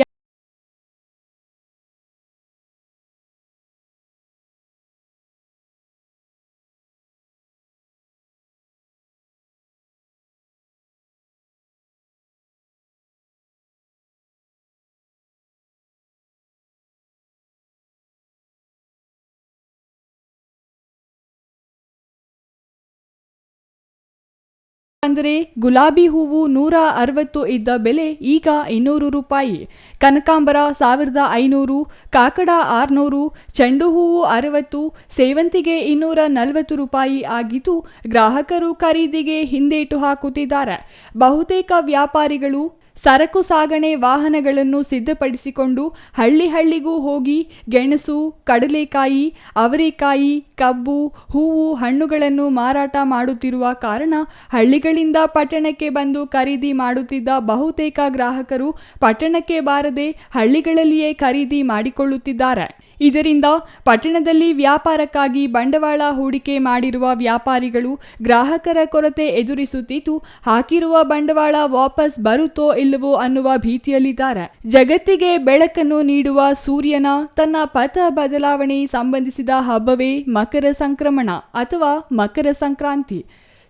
ಅಂದರೆ ಗುಲಾಬಿ ಹೂವು 160 ಇದ್ದ ಬೆಲೆ ಈಗ 200 ರೂಪಾಯಿ, ಕನಕಾಂಬರ 1500, ಕಾಕಡ 600, ಚೆಂಡು ಹೂವು 60, ಸೇವಂತಿಗೆ 240 ರೂಪಾಯಿ ಆಗಿದ್ದು, ಗ್ರಾಹಕರು ಖರೀದಿಗೆ ಹಿಂದೇಟು ಹಾಕುತ್ತಿದ್ದಾರೆ. ಬಹುತೇಕ ವ್ಯಾಪಾರಿಗಳು ಸರಕು ಸಾಗಣೆ ವಾಹನಗಳನ್ನು ಸಿದ್ಧಪಡಿಸಿಕೊಂಡು ಹಳ್ಳಿಗೂ ಹೋಗಿ ಗೆಣಸು, ಕಡಲೆಕಾಯಿ, ಅವರೆಕಾಯಿ, ಕಬ್ಬು, ಹೂವು, ಹಣ್ಣುಗಳನ್ನು ಮಾರಾಟ ಮಾಡುತ್ತಿರುವ ಕಾರಣ ಹಳ್ಳಿಗಳಿಂದ ಪಟ್ಟಣಕ್ಕೆ ಬಂದು ಖರೀದಿ ಮಾಡುತ್ತಿದ್ದ ಬಹುತೇಕ ಗ್ರಾಹಕರು ಪಟ್ಟಣಕ್ಕೆ ಬಾರದೆ ಹಳ್ಳಿಗಳಲ್ಲಿಯೇ ಖರೀದಿ ಮಾಡಿಕೊಳ್ಳುತ್ತಿದ್ದಾರೆ. ಇದರಿಂದ ಪಟ್ಟಣದಲ್ಲಿ ವ್ಯಾಪಾರಕ್ಕಾಗಿ ಬಂಡವಾಳ ಹೂಡಿಕೆ ಮಾಡಿರುವ ವ್ಯಾಪಾರಿಗಳು ಗ್ರಾಹಕರ ಕೊರತೆ ಎದುರಿಸುತ್ತಿದ್ದು, ಹಾಕಿರುವ ಬಂಡವಾಳ ವಾಪಸ್ ಬರುತ್ತೋ ಇಲ್ಲವೋ ಅನ್ನುವ ಭೀತಿಯಲ್ಲಿದ್ದಾರೆ. ಜಗತ್ತಿಗೆ ಬೆಳಕನ್ನು ನೀಡುವ ಸೂರ್ಯನ ತನ್ನ ಪಥ ಬದಲಾವಣೆ ಸಂಬಂಧಿಸಿದ ಹಬ್ಬವೇ ಮಕರ ಸಂಕ್ರಮಣ ಅಥವಾ ಮಕರ ಸಂಕ್ರಾಂತಿ.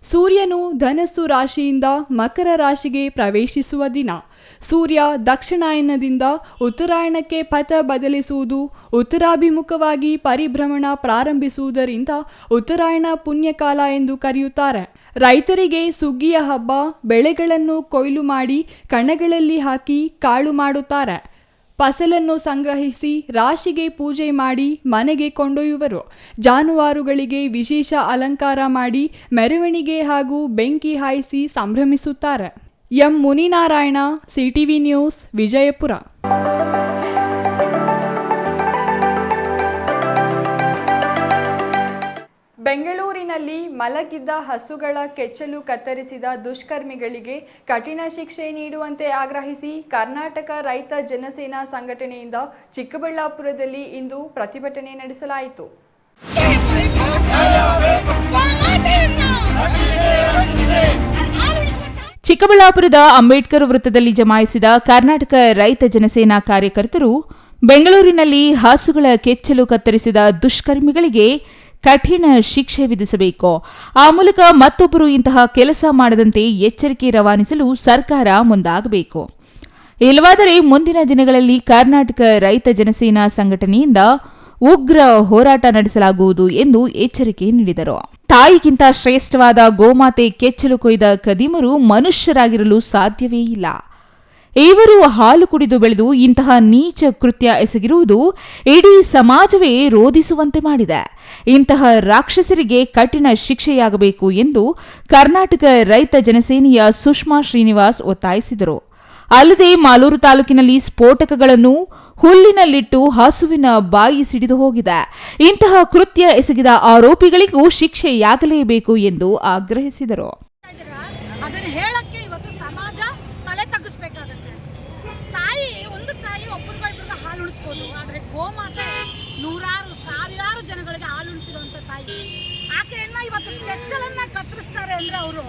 ಸೂರ್ಯನು ಧನಸ್ಸು ರಾಶಿಯಿಂದ ಮಕರ ರಾಶಿಗೆ ಪ್ರವೇಶಿಸುವ ದಿನ. ಸೂರ್ಯ ದಕ್ಷಿಣಾಯನದಿಂದ ಉತ್ತರಾಯಣಕ್ಕೆ ಪಥ ಬದಲಿಸುವುದು, ಉತ್ತರಾಭಿಮುಖವಾಗಿ ಪರಿಭ್ರಮಣ ಪ್ರಾರಂಭಿಸುವುದರಿಂದ ಉತ್ತರಾಯಣ ಪುಣ್ಯಕಾಲ ಎಂದು ಕರೆಯುತ್ತಾರೆ. ರೈತರಿಗೆ ಸುಗ್ಗಿಯ ಹಬ್ಬ. ಬೆಳೆಗಳನ್ನು ಕೊಯ್ಲು ಮಾಡಿ ಕಣಗಳಲ್ಲಿ ಹಾಕಿ ಕಾಳು ಮಾಡುತ್ತಾರೆ. ಫಸಲನ್ನು ಸಂಗ್ರಹಿಸಿ ರಾಶಿಗೆ ಪೂಜೆ ಮಾಡಿ ಮನೆಗೆ ಕೊಂಡೊಯ್ಯುವರು. ಜಾನುವಾರುಗಳಿಗೆ ವಿಶೇಷ ಅಲಂಕಾರ ಮಾಡಿ ಮೆರವಣಿಗೆ ಹಾಗೂ ಬೆಂಕಿ ಹಾಯಿಸಿ ಸಂಭ್ರಮಿಸುತ್ತಾರೆ. M Muninarayana, CTV news, Vijayapura. ಬೆಂಗಳೂರಿನಲ್ಲಿ ಮಲಗಿದ್ದ ಹಸುಗಳ ಕೆಚ್ಚಲು ಕತ್ತರಿಸಿದ ದುಷ್ಕರ್ಮಿಗಳಿಗೆ ಕಠಿಣ ಶಿಕ್ಷೆ ನೀಡುವಂತೆ ಆಗ್ರಹಿಸಿ ಕರ್ನಾಟಕ ರೈತ ಜನಸೇನಾ ಸಂಘಟನೆಯಿಂದ ಚಿಕ್ಕಬಳ್ಳಾಪುರದಲ್ಲಿ ಇಂದು ಪ್ರತಿಭಟನೆ ನಡೆಸಲಾಯಿತು. ಚಿಕ್ಕಬಳ್ಳಾಪುರದ ಅಂಬೇಡ್ಕರ್ ವೃತ್ತದಲ್ಲಿ ಜಮಾಯಿಸಿದ ಕರ್ನಾಟಕ ರೈತ ಜನಸೇನಾ ಕಾರ್ಯಕರ್ತರು ಬೆಂಗಳೂರಿನಲ್ಲಿ ಹಸುಗಳ ಕೆಚ್ಚಲು ಕತ್ತರಿಸಿದ ದುಷ್ಕರ್ಮಿಗಳಿಗೆ ಕಠಿಣ ಶಿಕ್ಷೆ ವಿಧಿಸಬೇಕು, ಆ ಮೂಲಕ ಮತ್ತೊಬ್ಬರು ಇಂತಹ ಕೆಲಸ ಮಾಡದಂತೆ ಎಚ್ಚರಿಕೆ ರವಾನಿಸಲು ಸರ್ಕಾರ ಮುಂದಾಗಬೇಕು. ಇಲ್ಲವಾದರೆ ಮುಂದಿನ ದಿನಗಳಲ್ಲಿ ಕರ್ನಾಟಕ ರೈತ ಜನಸೇನಾ ಸಂಘಟನೆಯಿಂದ ಉಗ್ರ ಹೋರಾಟ ನಡೆಸಲಾಗುವುದು ಎಂದು ಎಚ್ಚರಿಕೆ ನೀಡಿದರು. ತಾಯಿಗಿಂತ ಶ್ರೇಷ್ಠವಾದ ಗೋಮಾತೆ ಕೆಚ್ಚಲು ಕೊಯ್ದ ಕದೀಮರು ಮನುಷ್ಯರಾಗಿರಲು ಸಾಧ್ಯವೇ ಇಲ್ಲ. ಇವರು ಹಾಲು ಕುಡಿದು ಬೆಳೆದು ಇಂತಹ ನೀಚ ಕೃತ್ಯ ಎಸಗಿರುವುದು ಇಡೀ ಸಮಾಜವೇ ರೋಧಿಸುವಂತೆ ಮಾಡಿದೆ. ಇಂತಹ ರಾಕ್ಷಸರಿಗೆ ಕಠಿಣ ಶಿಕ್ಷೆಯಾಗಬೇಕು ಎಂದು ಕರ್ನಾಟಕ ರೈತ ಜನಸೇನೆಯ ಸುಷ್ಮಾ ಶ್ರೀನಿವಾಸ್ ಒತ್ತಾಯಿಸಿದರು. ಅಲ್ಲದೆ ಮಾಲೂರು ತಾಲೂಕಿನಲ್ಲಿ ಸ್ಫೋಟಕಗಳನ್ನು ಹುಲ್ಲಿನಲ್ಲಿಟ್ಟು ಹಸುವಿನ ಬಾಯಿ ಸಿಡಿದು ಹೋಗಿದೆ. ಇಂತಹ ಕೃತ್ಯ ಎಸಗಿದ ಆರೋಪಿಗಳಿಗೂ ಶಿಕ್ಷೆಯಾಗಲೇಬೇಕು ಎಂದು ಆಗ್ರಹಿಸಿದರು. ಅದನ್ನು ಹೇಳಕ್ಕೆ ಇವತ್ತು ಸಮಾಜ ತಲೆ ತಗ್ಗಿಸ್ಬೇಕಾಗತ್ತೆ. ಒಂದು ತಾಯಿ ಒಬ್ಬರಿಗೊಬ್ಬರಿಗೆ ಹಾಲು ಉಣಿಸ್ಬೋದು, ಆದರೆ ಗೋಮಾತೆ ನೂರಾರು ಸಾವಿರಾರು ಜನಗಳಿಗೆ ಹಾಲು ಉಣಿಸಿರುವಂಥ ತಾಯಿ, ಆಕೆಯನ್ನ ಇವತ್ತು ಕೆಚ್ಚಲನ್ನ ಕತ್ತರಿಸ್ತಾರೆ ಅಂದ್ರೆ ಅವರು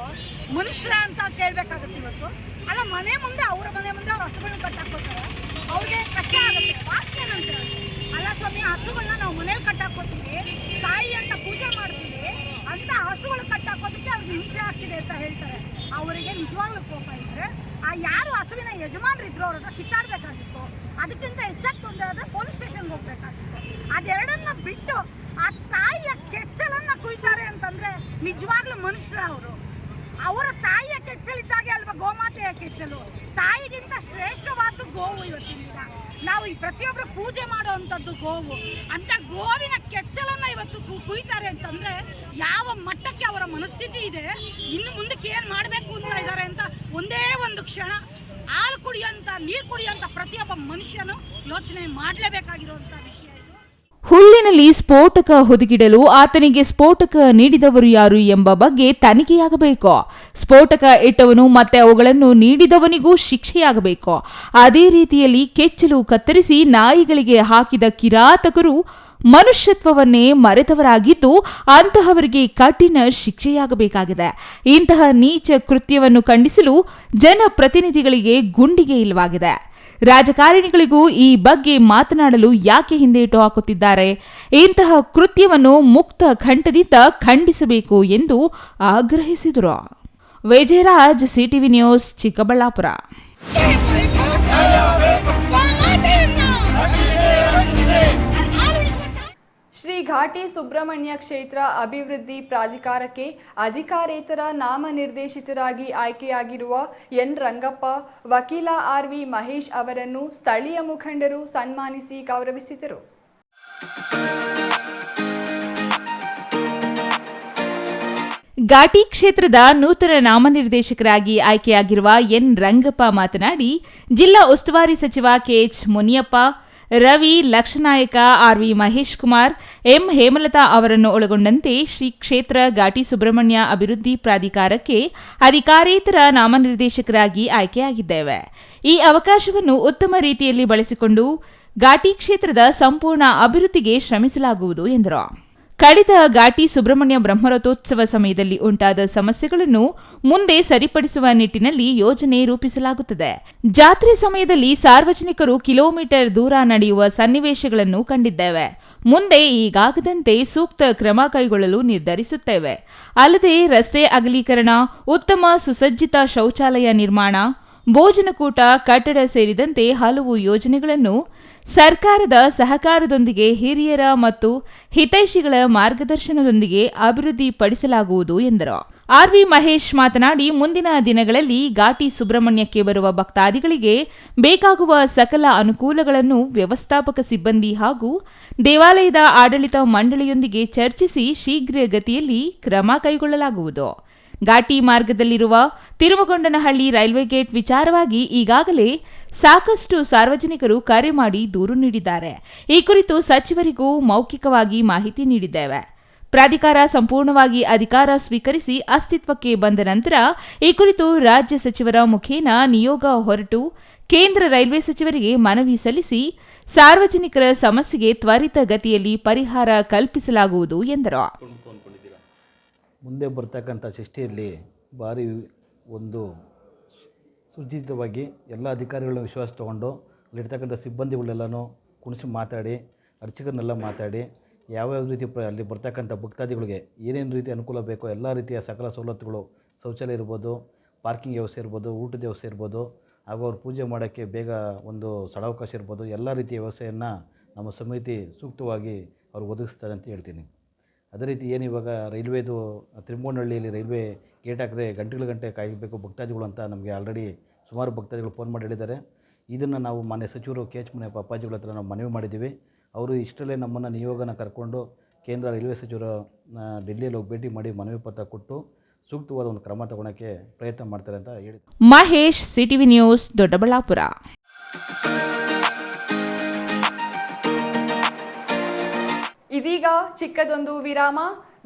ಮನುಷ್ಯರ ಅಂತ ಕೇಳಬೇಕಾಗತ್ತೆ. ಇವತ್ತು ಅಲ್ಲ, ಮನೆ ಮುಂದೆ ಅವ್ರ ಮನೆ ಮುಂದೆ ಅವ್ರ ಹಸುಗಳನ್ನ ಕಟ್ಟಾಕ್ಕೋತಾರೆ, ಅವ್ರಿಗೆ ಕಷ್ಟ ಆಗುತ್ತೆ, ವಾಸನೆ ನಂತರ. ಅಲ್ಲ ಸ್ವಾಮಿ, ಹಸುಗಳನ್ನ ನಾವು ಮನೇಲಿ ಕಟ್ಟಾಕೋತೀವಿ, ತಾಯಿ ಅಂತ ಪೂಜೆ ಮಾಡ್ತೀವಿ, ಅಂತ ಹಸುಗಳು ಕಟ್ಟಾಕೋದಕ್ಕೆ ಅವ್ರಿಗೆ ಹಿಂಸೆ ಆಗ್ತಿದೆ ಅಂತ ಹೇಳ್ತಾರೆ. ಅವರಿಗೆ ನಿಜವಾಗ್ಲೂ ಕೋಪ ಇದ್ರೆ ಆ ಯಾರು ಹಸುವಿನ ಯಜಮಾನರಿದ್ರು ಅವ್ರ ಹತ್ರ ಕಿತ್ತಾಡ್ಬೇಕಾಗಿತ್ತು. ಅದಕ್ಕಿಂತ ಹೆಚ್ಚಾಗಿ ತೊಂದರೆ ಆದ್ರೆ ಪೊಲೀಸ್ ಸ್ಟೇಷನ್ಗೆ ಹೋಗ್ಬೇಕಾಗಿತ್ತು. ಅದೆರಡನ್ನ ಬಿಟ್ಟು ಆ ತಾಯಿಯ ಕೆಚ್ಚಲನ್ನ ಕುಯ್ತಾರೆ ಅಂತಂದ್ರೆ ನಿಜವಾಗ್ಲೂ ಮನುಷ್ಯರ ಅವರು. ಅವರ ತಾಯಿಯ ಕೆಚ್ಚಲಿದ್ದಾಗೆ ಅಲ್ವಾ ಗೋಮಾತೆಯ ಕೆಚ್ಚಲು. ತಾಯಿಗಿಂತ ಶ್ರೇಷ್ಠವಾದ್ದು ಗೋವು. ಇವತ್ತಿನ ದಿನ ನಾವು ಈ ಪ್ರತಿಯೊಬ್ಬರು ಪೂಜೆ ಮಾಡುವಂಥದ್ದು ಗೋವು. ಅಂತ ಗೋವಿನ ಕೆಚ್ಚಲನ್ನ ಇವತ್ತು ಕುಯ್ತಾರೆ ಅಂತಂದ್ರೆ ಯಾವ ಮಟ್ಟಕ್ಕೆ ಅವರ ಮನಸ್ಥಿತಿ ಇದೆ, ಇನ್ನು ಮುಂದಕ್ಕೆ ಏನು ಮಾಡಬೇಕು ಅಂತ ಇದ್ದಾರೆ ಅಂತ ಒಂದೇ ಒಂದು ಕ್ಷಣ ಹಾಲು ಕುಡಿಯೋಂಥ, ನೀರು ಕುಡಿಯೋಂಥ ಪ್ರತಿಯೊಬ್ಬ ಮನುಷ್ಯನು ಯೋಚನೆ ಮಾಡಲೇಬೇಕಾಗಿರುವಂಥ ವಿಷಯ. ಹುಲ್ಲಿನಲ್ಲಿ ಸ್ಫೋಟಕ ಹುದುಗಿಡಲು ಆತನಿಗೆ ಸ್ಫೋಟಕ ನೀಡಿದವರು ಯಾರು ಎಂಬ ಬಗ್ಗೆ ತನಿಖೆಯಾಗಬೇಕು. ಸ್ಫೋಟಕ ಇಟ್ಟವನು ಮತ್ತೆ ಅವುಗಳನ್ನು ನೀಡಿದವನಿಗೂ ಶಿಕ್ಷೆಯಾಗಬೇಕು. ಅದೇ ರೀತಿಯಲ್ಲಿ ಕೆಚ್ಚಲು ಕತ್ತರಿಸಿ ನಾಯಿಗಳಿಗೆ ಹಾಕಿದ ಕಿರಾತಕರು ಮನುಷ್ಯತ್ವವನ್ನೇ ಮರೆತವರಾಗಿದ್ದು ಅಂತಹವರಿಗೆ ಕಠಿಣ ಶಿಕ್ಷೆಯಾಗಬೇಕಾಗಿದೆ. ಇಂತಹ ನೀಚ ಕೃತ್ಯವನ್ನು ಖಂಡಿಸಲು ಜನಪ್ರತಿನಿಧಿಗಳಿಗೆ ಗುಂಡಿಗೆ ಇಲ್ಲವಾಗಿದೆ. ರಾಜಕಾರಣಿಗಳಿಗೂ ಈ ಬಗ್ಗೆ ಮಾತನಾಡಲು ಯಾಕೆ ಹಿಂದೇಟು ಹಾಕುತ್ತಿದ್ದಾರೆ? ಇಂತಹ ಕೃತ್ಯವನ್ನು ಮುಕ್ತ ಕಂಠದಿಂದ ಖಂಡಿಸಬೇಕು ಎಂದು ಆಗ್ರಹಿಸಿದರು. Vijayraj, CTV news, Chikkaballapur. ಶ್ರೀ ಘಾಟಿ ಸುಬ್ರಹ್ಮಣ್ಯ ಕ್ಷೇತ್ರ ಅಭಿವೃದ್ಧಿ ಪ್ರಾಧಿಕಾರಕ್ಕೆ ಅಧಿಕಾರೇತರ ನಾಮನಿರ್ದೇಶಿತರಾಗಿ ಆಯ್ಕೆಯಾಗಿರುವ ಎನ್ ರಂಗಪ್ಪ, ವಕೀಲ ಆರ್.ವಿ. ಮಹೇಶ್ ಅವರನ್ನು ಸ್ಥಳೀಯ ಮುಖಂಡರು ಸನ್ಮಾನಿಸಿ ಗೌರವಿಸಿದರು. ಘಾಟಿ ಕ್ಷೇತ್ರದ ನೂತನ ನಾಮನಿರ್ದೇಶಕರಾಗಿ ಆಯ್ಕೆಯಾಗಿರುವ ಎನ್ ರಂಗಪ್ಪ ಮಾತನಾಡಿ, ಜಿಲ್ಲಾ ಉಸ್ತುವಾರಿ ಸಚಿವ ಕೆಎಚ್ ಮುನಿಯಪ್ಪ, ರವಿ ಲಕ್ಷನಾಯಕ, ಆರ್.ವಿ. ಮಹೇಶ್ ಕುಮಾರ್, ಎಂ ಹೇಮಲತಾ ಅವರನ್ನು ಒಳಗೊಂಡಂತೆ ಶ್ರೀ ಕ್ಷೇತ್ರ ಘಾಟಿ ಸುಬ್ರಹ್ಮಣ್ಯ ಅಭಿವೃದ್ಧಿ ಪ್ರಾಧಿಕಾರಕ್ಕೆ ಅಧಿಕಾರೇತರ ನಾಮನಿರ್ದೇಶಕರಾಗಿ ಆಯ್ಕೆಯಾಗಿದ್ದೇವೆ. ಈ ಅವಕಾಶವನ್ನು ಉತ್ತಮ ರೀತಿಯಲ್ಲಿ ಬಳಸಿಕೊಂಡು ಘಾಟಿ ಕ್ಷೇತ್ರದ ಸಂಪೂರ್ಣ ಅಭಿವೃದ್ಧಿಗೆ ಶ್ರಮಿಸಲಾಗುವುದು ಎಂದರು. ಕಳೆದ ಘಾಟಿ ಸುಬ್ರಹ್ಮಣ್ಯ ಬ್ರಹ್ಮರಥೋತ್ಸವ ಸಮಯದಲ್ಲಿ ಉಂಟಾದ ಸಮಸ್ಯೆಗಳನ್ನು ಮುಂದೆ ಸರಿಪಡಿಸುವ ನಿಟ್ಟಿನಲ್ಲಿ ಯೋಜನೆ ರೂಪಿಸಲಾಗುತ್ತದೆ. ಜಾತ್ರೆ ಸಮಯದಲ್ಲಿ ಸಾರ್ವಜನಿಕರು ಕಿಲೋಮೀಟರ್ ದೂರ ನಡೆಯುವ ಸನ್ನಿವೇಶಗಳನ್ನು ಕಂಡಿದ್ದೇವೆ. ಮುಂದೆ ಈಗಾಗದಂತೆ ಸೂಕ್ತ ಕ್ರಮ ಕೈಗೊಳ್ಳಲು ನಿರ್ಧರಿಸುತ್ತೇವೆ. ಅಲ್ಲದೆ ರಸ್ತೆ ಅಗಲೀಕರಣ, ಉತ್ತಮ ಸುಸಜ್ಜಿತ ಶೌಚಾಲಯ ನಿರ್ಮಾಣ, ಭೋಜನಕೂಟ, ಕಟ್ಟಡ ಸೇರಿದಂತೆ ಹಲವು ಯೋಜನೆಗಳನ್ನು ಸರ್ಕಾರದ ಸಹಕಾರದೊಂದಿಗೆ ಹಿರಿಯರ ಮತ್ತು ಹಿತೈಷಿಗಳ ಮಾರ್ಗದರ್ಶನದೊಂದಿಗೆ ಅಭಿವೃದ್ಧಿಪಡಿಸಲಾಗುವುದು ಎಂದರು. ಆರ್.ವಿ. ಮಹೇಶ್ ಮಾತನಾಡಿ, ಮುಂದಿನ ದಿನಗಳಲ್ಲಿ ಘಾಟಿ ಸುಬ್ರಹ್ಮಣ್ಯಕ್ಕೆ ಬರುವ ಭಕ್ತಾದಿಗಳಿಗೆ ಬೇಕಾಗುವ ಸಕಲ ಅನುಕೂಲಗಳನ್ನು ವ್ಯವಸ್ಥಾಪಕ ಸಿಬ್ಬಂದಿ ಹಾಗೂ ದೇವಾಲಯದ ಆಡಳಿತ ಮಂಡಳಿಯೊಂದಿಗೆ ಚರ್ಚಿಸಿ ಶೀಘ್ರಗತಿಯಲ್ಲಿ ಕ್ರಮ ಕೈಗೊಳ್ಳಲಾಗುವುದು. ಘಾಟಿ ಮಾರ್ಗದಲ್ಲಿರುವ ತಿರುಮಗೊಂಡನಹಳ್ಳಿ ರೈಲ್ವೆ ಗೇಟ್ ವಿಚಾರವಾಗಿ ಈಗಾಗಲೇ ಸಾಕಷ್ಟು ಸಾರ್ವಜನಿಕರು ಕರೆ ಮಾಡಿ ದೂರು ನೀಡಿದ್ದಾರೆ. ಈ ಕುರಿತು ಸಚಿವರಿಗೂ ಮೌಖಿಕವಾಗಿ ಮಾಹಿತಿ ನೀಡಿದ್ದೇವೆ. ಪ್ರಾಧಿಕಾರ ಸಂಪೂರ್ಣವಾಗಿ ಅಧಿಕಾರ ಸ್ವೀಕರಿಸಿ ಅಸ್ತಿತ್ವಕ್ಕೆ ಬಂದ ನಂತರ ಈ ಕುರಿತು ರಾಜ್ಯ ಸಚಿವರ ಮುಖೇನ ನಿಯೋಗ ಹೊರಟು ಕೇಂದ್ರ ರೈಲ್ವೆ ಸಚಿವರಿಗೆ ಮನವಿ ಸಲ್ಲಿಸಿ ಸಾರ್ವಜನಿಕರ ಸಮಸ್ಯೆಗೆ ತ್ವರಿತ ಗತಿಯಲ್ಲಿ ಪರಿಹಾರ ಕಲ್ಪಿಸಲಾಗುವುದು ಎಂದರು. ಮುಂದೆ ಬರ್ತಕ್ಕಂಥ ಷಷ್ಠಿಯಲ್ಲಿ ಭಾರಿ ಒಂದು ಸುಜಿತವಾಗಿ ಎಲ್ಲ ಅಧಿಕಾರಿಗಳನ್ನ ವಿಶ್ವಾಸ ತೊಗೊಂಡು ಅಲ್ಲಿರ್ತಕ್ಕಂಥ ಸಿಬ್ಬಂದಿಗಳೆಲ್ಲನೂ ಕುಣಿಸಿ ಮಾತಾಡಿ, ಅರ್ಚಕರನ್ನೆಲ್ಲ ಮಾತಾಡಿ, ಯಾವ್ಯಾವ ರೀತಿ ಅಲ್ಲಿ ಬರ್ತಕ್ಕಂಥ ಭಕ್ತಾದಿಗಳಿಗೆ ಏನೇನು ರೀತಿ ಅನುಕೂಲ ಬೇಕೋ ಎಲ್ಲ ರೀತಿಯ ಸಕಲ ಸವಲತ್ತುಗಳು, ಶೌಚಾಲಯ ಇರ್ಬೋದು, ಪಾರ್ಕಿಂಗ್ ವ್ಯವಸ್ಥೆ ಇರ್ಬೋದು, ಊಟದ ವ್ಯವಸ್ಥೆ ಇರ್ಬೋದು, ಹಾಗೂ ಅವ್ರು ಪೂಜೆ ಮಾಡೋಕ್ಕೆ ಬೇಗ ಒಂದು ಸ್ಥಳಾವಕಾಶ ಇರ್ಬೋದು, ಎಲ್ಲ ರೀತಿಯ ವ್ಯವಸ್ಥೆಯನ್ನು ನಮ್ಮ ಸಮಿತಿ ಸೂಕ್ತವಾಗಿ ಅವ್ರು ಒದಗಿಸ್ತಾರೆ ಅಂತ ಹೇಳ್ತೀನಿ. ಅದೇ ರೀತಿ ಏನು ಇವಾಗ ರೈಲ್ವೇದು ತಿರುಮಗೊಂಡನಹಳ್ಳಿಯಲ್ಲಿ ರೈಲ್ವೆ ಗೇಟ್ ಹಾಕಿದ್ರೆ ಗಂಟೆ ಕಾಯಬೇಕು ಭಕ್ತಾದಿಗಳು ಅಂತ ನಮಗೆ ಆಲ್ರೆಡಿ ಸುಮಾರು ಭಕ್ತಾದಿಗಳು ಫೋನ್ ಮಾಡಿ ಹೇಳಿದ್ದಾರೆ. ಇದನ್ನು ನಾವು ಮಾನ್ಯ ಸಚಿವರು KH ಮುನಿಯಪ್ಪ ಅಪ್ಪಾಜಿಗಳ ಹತ್ರ ನಾವು ಮನವಿ ಮಾಡಿದ್ದೀವಿ. ಅವರು ಇಷ್ಟರಲ್ಲೇ ನಮ್ಮನ್ನು ನಿಯೋಗನ ಕರ್ಕೊಂಡು ಕೇಂದ್ರ ರೈಲ್ವೆ ಸಚಿವರು ಡೆಲ್ಲಿಯಲ್ಲಿ ಹೋಗಿ ಭೇಟಿ ಮಾಡಿ ಮನವಿ ಪತ್ರ ಕೊಟ್ಟು ಸೂಕ್ತವಾದ ಒಂದು ಕ್ರಮ ತಗೊಳ್ಳೋಕ್ಕೆ ಪ್ರಯತ್ನ ಮಾಡ್ತಾರೆ ಅಂತ ಹೇಳಿ. Mahesh, CTV news, Doddaballapur. ಇದೀಗ ಚಿಕ್ಕದೊಂದು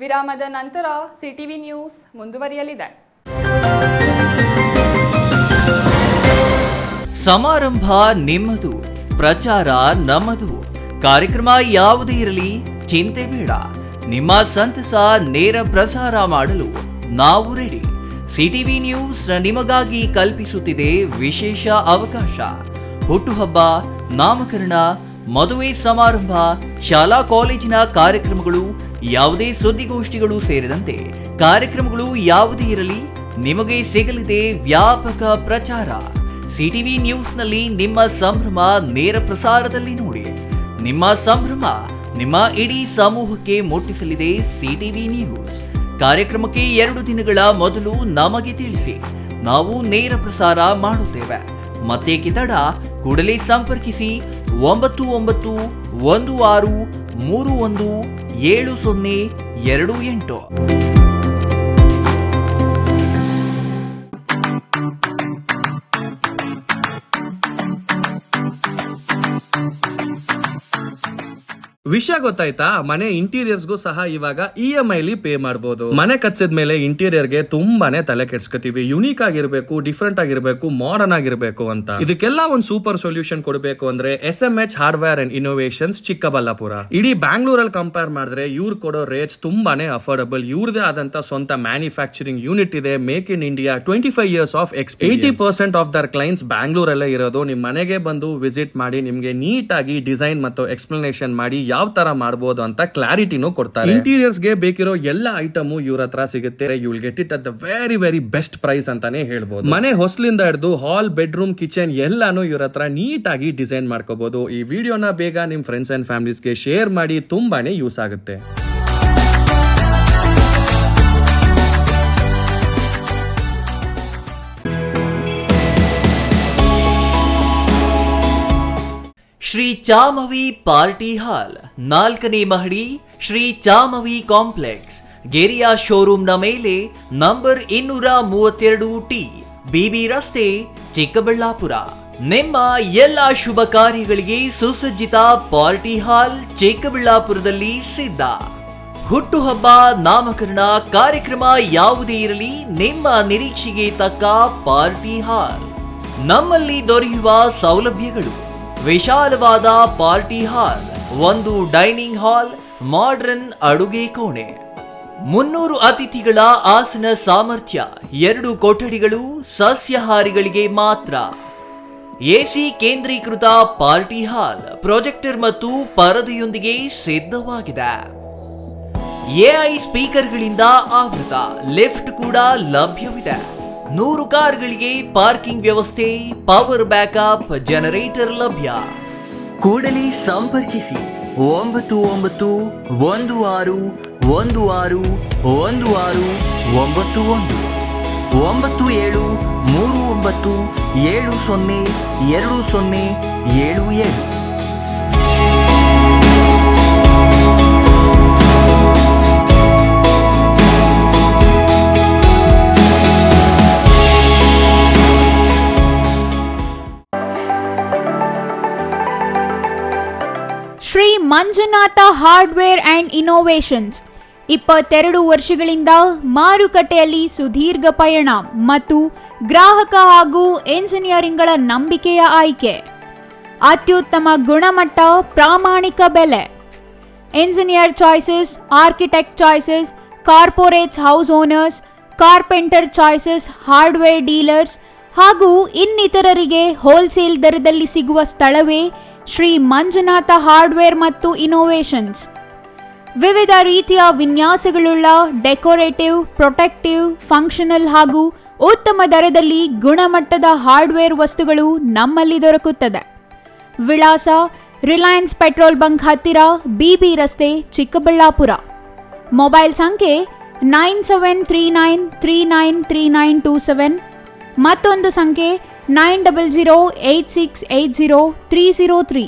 ವಿರಾಮದ ನಂತರ ಸಿಟಿವಿ ನ್ಯೂಸ್ ಮುಂದುವರಿಯಲಿದೆ. ಸಮಾರಂಭ ನಿಮ್ಮದು, ಪ್ರಚಾರ ನಮ್ಮದು. ಕಾರ್ಯಕ್ರಮ ಯಾವುದೇ ಇರಲಿ ಚಿಂತೆ ಬೇಡ. ನಿಮ್ಮ ಸಂತಸ ನೇರ ಪ್ರಸಾರ ಮಾಡಲು ನಾವು ರೆಡಿ. ಸಿಟಿವಿ ನ್ಯೂಸ್ ನಿಮಗಾಗಿ ಕಲ್ಪಿಸುತ್ತಿದೆ ವಿಶೇಷ ಅವಕಾಶ. ಹುಟ್ಟುಹಬ್ಬ, ನಾಮಕರಣ, ಮದುವೆ ಸಮಾರಂಭ, ಶಾಲಾ ಕಾಲೇಜಿನ ಕಾರ್ಯಕ್ರಮಗಳು, ಯಾವುದೇ ಸುದ್ದಿಗೋಷ್ಠಿಗಳು ಸೇರಿದಂತೆ ಕಾರ್ಯಕ್ರಮಗಳು ಯಾವುದೇ ಇರಲಿ ನಿಮಗೆ ಸಿಗಲಿದೆ ವ್ಯಾಪಕ ಪ್ರಚಾರ. ಸಿಟಿವಿ ನ್ಯೂಸ್ನಲ್ಲಿ ನಿಮ್ಮ ಸಂಭ್ರಮ ನೇರ ಪ್ರಸಾರದಲ್ಲಿ ನೋಡಿ. ನಿಮ್ಮ ಸಂಭ್ರಮ ನಿಮ್ಮ ಇಡೀ ಸಮೂಹಕ್ಕೆ ಮುಟ್ಟಿಸಲಿದೆ ಸಿಟಿವಿ ನ್ಯೂಸ್. ಕಾರ್ಯಕ್ರಮಕ್ಕೆ 2 ದಿನಗಳ ಮೊದಲು ನಮಗೆ ತಿಳಿಸಿ, ನಾವು ನೇರ ಪ್ರಸಾರ ಮಾಡುತ್ತೇವೆ. ಮತ್ತೇಕೆ ತಡ, ಕೂಡಲೇ ಸಂಪರ್ಕಿಸಿ 9916317028. ವಿಷಯ ಗೊತ್ತಾಯ್ತಾ? ಮನೆ ಇಂಟೀರಿಯರ್ಸ್ಗೂ ಸಹ ಇವಾಗ EMI ಪೇ ಮಾಡಬಹುದು. ಮನೆ ಕಚ್ಚಿದ ಮೇಲೆ ಇಂಟೀರಿಯರ್ಗೆ ತುಂಬಾನೇ ತಲೆ ಕೆಡ್ಸ್ಕೊತೀವಿ. ಯುನೀಕ್ ಆಗಿರ್ಬೇಕು, ಡಿಫ್ರೆಂಟ್ ಆಗಿರ್ಬೇಕು, ಮಾಡರ್ನ್ ಆಗಿರ್ಬೇಕು ಅಂತ. ಇದಕ್ಕೆಲ್ಲ ಒಂದು ಸೂಪರ್ ಸೊಲ್ಯೂಷನ್ ಕೊಡಬೇಕು ಅಂದ್ರೆ SMH hardware and innovations Chikkaballapur. ಇಡೀ ಬ್ಯಾಂಗ್ಳೂರಲ್ಲಿ ಕಂಪೇರ್ ಮಾಡಿದ್ರೆ ಇವ್ರು ಕೊಡೋ ರೇಟ್ಸ್ ತುಂಬಾನೇ ಅಫೋರ್ಡಬಲ್. ಇವ್ರದೇ ಆದಂತ ಸ್ವಂತ ಮ್ಯಾನುಫ್ಯಾಕ್ಚರಿಂಗ್ ಯೂನಿಟ್ ಇದೆ. Make in India, 25 years of experience. 80% of their clients ಬ್ಯಾಂಗ್ಳೂರಲ್ಲೇ ಇರೋದು. ನಿಮ್ ಮನೆಗೆ ಬಂದು ವಿಸಿಟ್ ಮಾಡಿ ನಿಮ್ಗೆ ನೀಟಾಗಿ ಡಿಸೈನ್ ಮತ್ತು ಎಕ್ಸ್ಪ್ಲನೇಷನ್ ಮಾಡಿ ಯಾವ ತರ ಮಾಡಬಹುದು ಅಂತ ಕ್ಲಾರಿಟಿನೂ ಕೊಡ್ತಾರೆ. ಇಂಟೀರಿಯರ್ಸ್ ಗೆ ಬೇಕಿರೋ ಎಲ್ಲ ಐಟಮ್ ಇವ್ರ ಹತ್ರ ಸಿಗುತ್ತೆ. You will get it at the very best price ಅಂತಾನೆ ಹೇಳ್ಬೋದು. ಮನೆ ಹೊಸಲಿಂದ ಹಿಡಿದು ಹಾಲ್, ಬೆಡ್ರೂಮ್, ಕಿಚನ್ ಎಲ್ಲಾನು ಇವ್ರ ಹತ್ರ ನೀಟಾಗಿ ಡಿಸೈನ್ ಮಾಡ್ಕೋಬಹುದು. ಈ ವಿಡಿಯೋನ ಬೇಗ ನಿಮ್ ಫ್ರೆಂಡ್ಸ್ ಅಂಡ್ ಫ್ಯಾಮಿಲೀಸ್ಗೆ ಶೇರ್ ಮಾಡಿ, ತುಂಬಾನೇ ಯೂಸ್ ಆಗುತ್ತೆ. ಶ್ರೀ ಚಾಮವಿ ಪಾರ್ಟಿ ಹಾಲ್, 4ನೇ ಮಹಡಿ, ಶ್ರೀ ಚಾಮವಿ ಕಾಂಪ್ಲೆಕ್ಸ್, ಗೆರಿಯಾ ಶೋರೂಮ್ನ ಮೇಲೆ, ನಂಬರ್ 232T, BB ರಸ್ತೆ, ಚಿಕ್ಕಬಳ್ಳಾಪುರ. ನಿಮ್ಮ ಎಲ್ಲ ಶುಭ ಕಾರ್ಯಗಳಿಗೆ ಸುಸಜ್ಜಿತ ಪಾರ್ಟಿ ಹಾಲ್ ಚಿಕ್ಕಬಳ್ಳಾಪುರದಲ್ಲಿ ಸಿದ್ಧ. ಹುಟ್ಟುಹಬ್ಬ, ನಾಮಕರಣ, ಕಾರ್ಯಕ್ರಮ ಯಾವುದೇ ಇರಲಿ ನಿಮ್ಮ ನಿರೀಕ್ಷೆಗೆ ತಕ್ಕ ಪಾರ್ಟಿ ಹಾಲ್. ನಮ್ಮಲ್ಲಿ ದೊರೆಯುವ ಸೌಲಭ್ಯಗಳು: ವಿಶಾಲವಾದ party hall, 1 dining hall, modern ಅಡುಗೆ ಕೋಣೆ, 300 ಅತಿಥಿಗಳ ಆಸನ ಸಾಮರ್ಥ್ಯ, 2 ಕೊಠಡಿಗಳು ಸಸ್ಯಾಹಾರಿಗಳಿಗೆ ಮಾತ್ರ, AC ಕೇಂದ್ರೀಕೃತ ಪಾರ್ಟಿ ಹಾಲ್, ಪ್ರೊಜೆಕ್ಟರ್ ಮತ್ತು ಪರದೆಯೊಂದಿಗೆ ಸಿದ್ಧವಾಗಿದೆ. AI ಸ್ಪೀಕರ್ಗಳಿಂದ ಆವೃತ, ಲಿಫ್ಟ್ ಕೂಡ ಲಭ್ಯವಿದೆ. 100 ಕಾರ್ಗಳಿಗೆ ಪಾರ್ಕಿಂಗ್ ವ್ಯವಸ್ಥೆ, ಪವರ್ ಬ್ಯಾಕಪ್, ಜನರೇಟರ್ ಲಭ್ಯ. ಕೂಡಲೇ ಸಂಪರ್ಕಿಸಿ 9916161691 9739702077. Shri Manjunatha hardware and innovations 22 ವರ್ಷಗಳಿಂದ ಮಾರುಕಟ್ಟೆಯಲ್ಲಿ ಸುದೀರ್ಘ ಪಯಣ ಮತ್ತು ಗ್ರಾಹಕ ಹಾಗೂ ಎಂಜಿನಿಯರಿಂಗ್ಗಳ ನಂಬಿಕೆಯ ಆಯ್ಕೆ. ಅತ್ಯುತ್ತಮ ಗುಣಮಟ್ಟ, ಪ್ರಾಮಾಣಿಕ ಬೆಲೆ. Engineer choices, architect choices, corporates, house owners, carpenter choices, hardware dealers ಹಾಗೂ ಇನ್ನಿತರರಿಗೆ ಹೋಲ್ಸೇಲ್ ದರದಲ್ಲಿ ಸಿಗುವ ಸ್ಥಳವೇ ಶ್ರೀ ಮಂಜುನಾಥ ಹಾರ್ಡ್ವೇರ್ ಮತ್ತು ಇನ್ನೋವೇಷನ್ಸ್. ವಿವಿಧ ರೀತಿಯ ವಿನ್ಯಾಸಗಳುಳ್ಳ ಡೆಕೋರೇಟಿವ್, ಪ್ರೊಟೆಕ್ಟಿವ್, ಫಂಕ್ಷನಲ್ ಹಾಗೂ ಉತ್ತಮ ದರದಲ್ಲಿ ಗುಣಮಟ್ಟದ ಹಾರ್ಡ್ವೇರ್ ವಸ್ತುಗಳು ನಮ್ಮಲ್ಲಿ ದೊರಕುತ್ತದೆ. ವಿಳಾಸ: ರಿಲಯನ್ಸ್ ಪೆಟ್ರೋಲ್ ಬಂಕ್ ಹತ್ತಿರ, BB ರಸ್ತೆ, ಚಿಕ್ಕಬಳ್ಳಾಪುರ. ಮೊಬೈಲ್ ಸಂಖ್ಯೆ 9739393927, ಮತ್ತೊಂದು ಸಂಖ್ಯೆ 9008680303.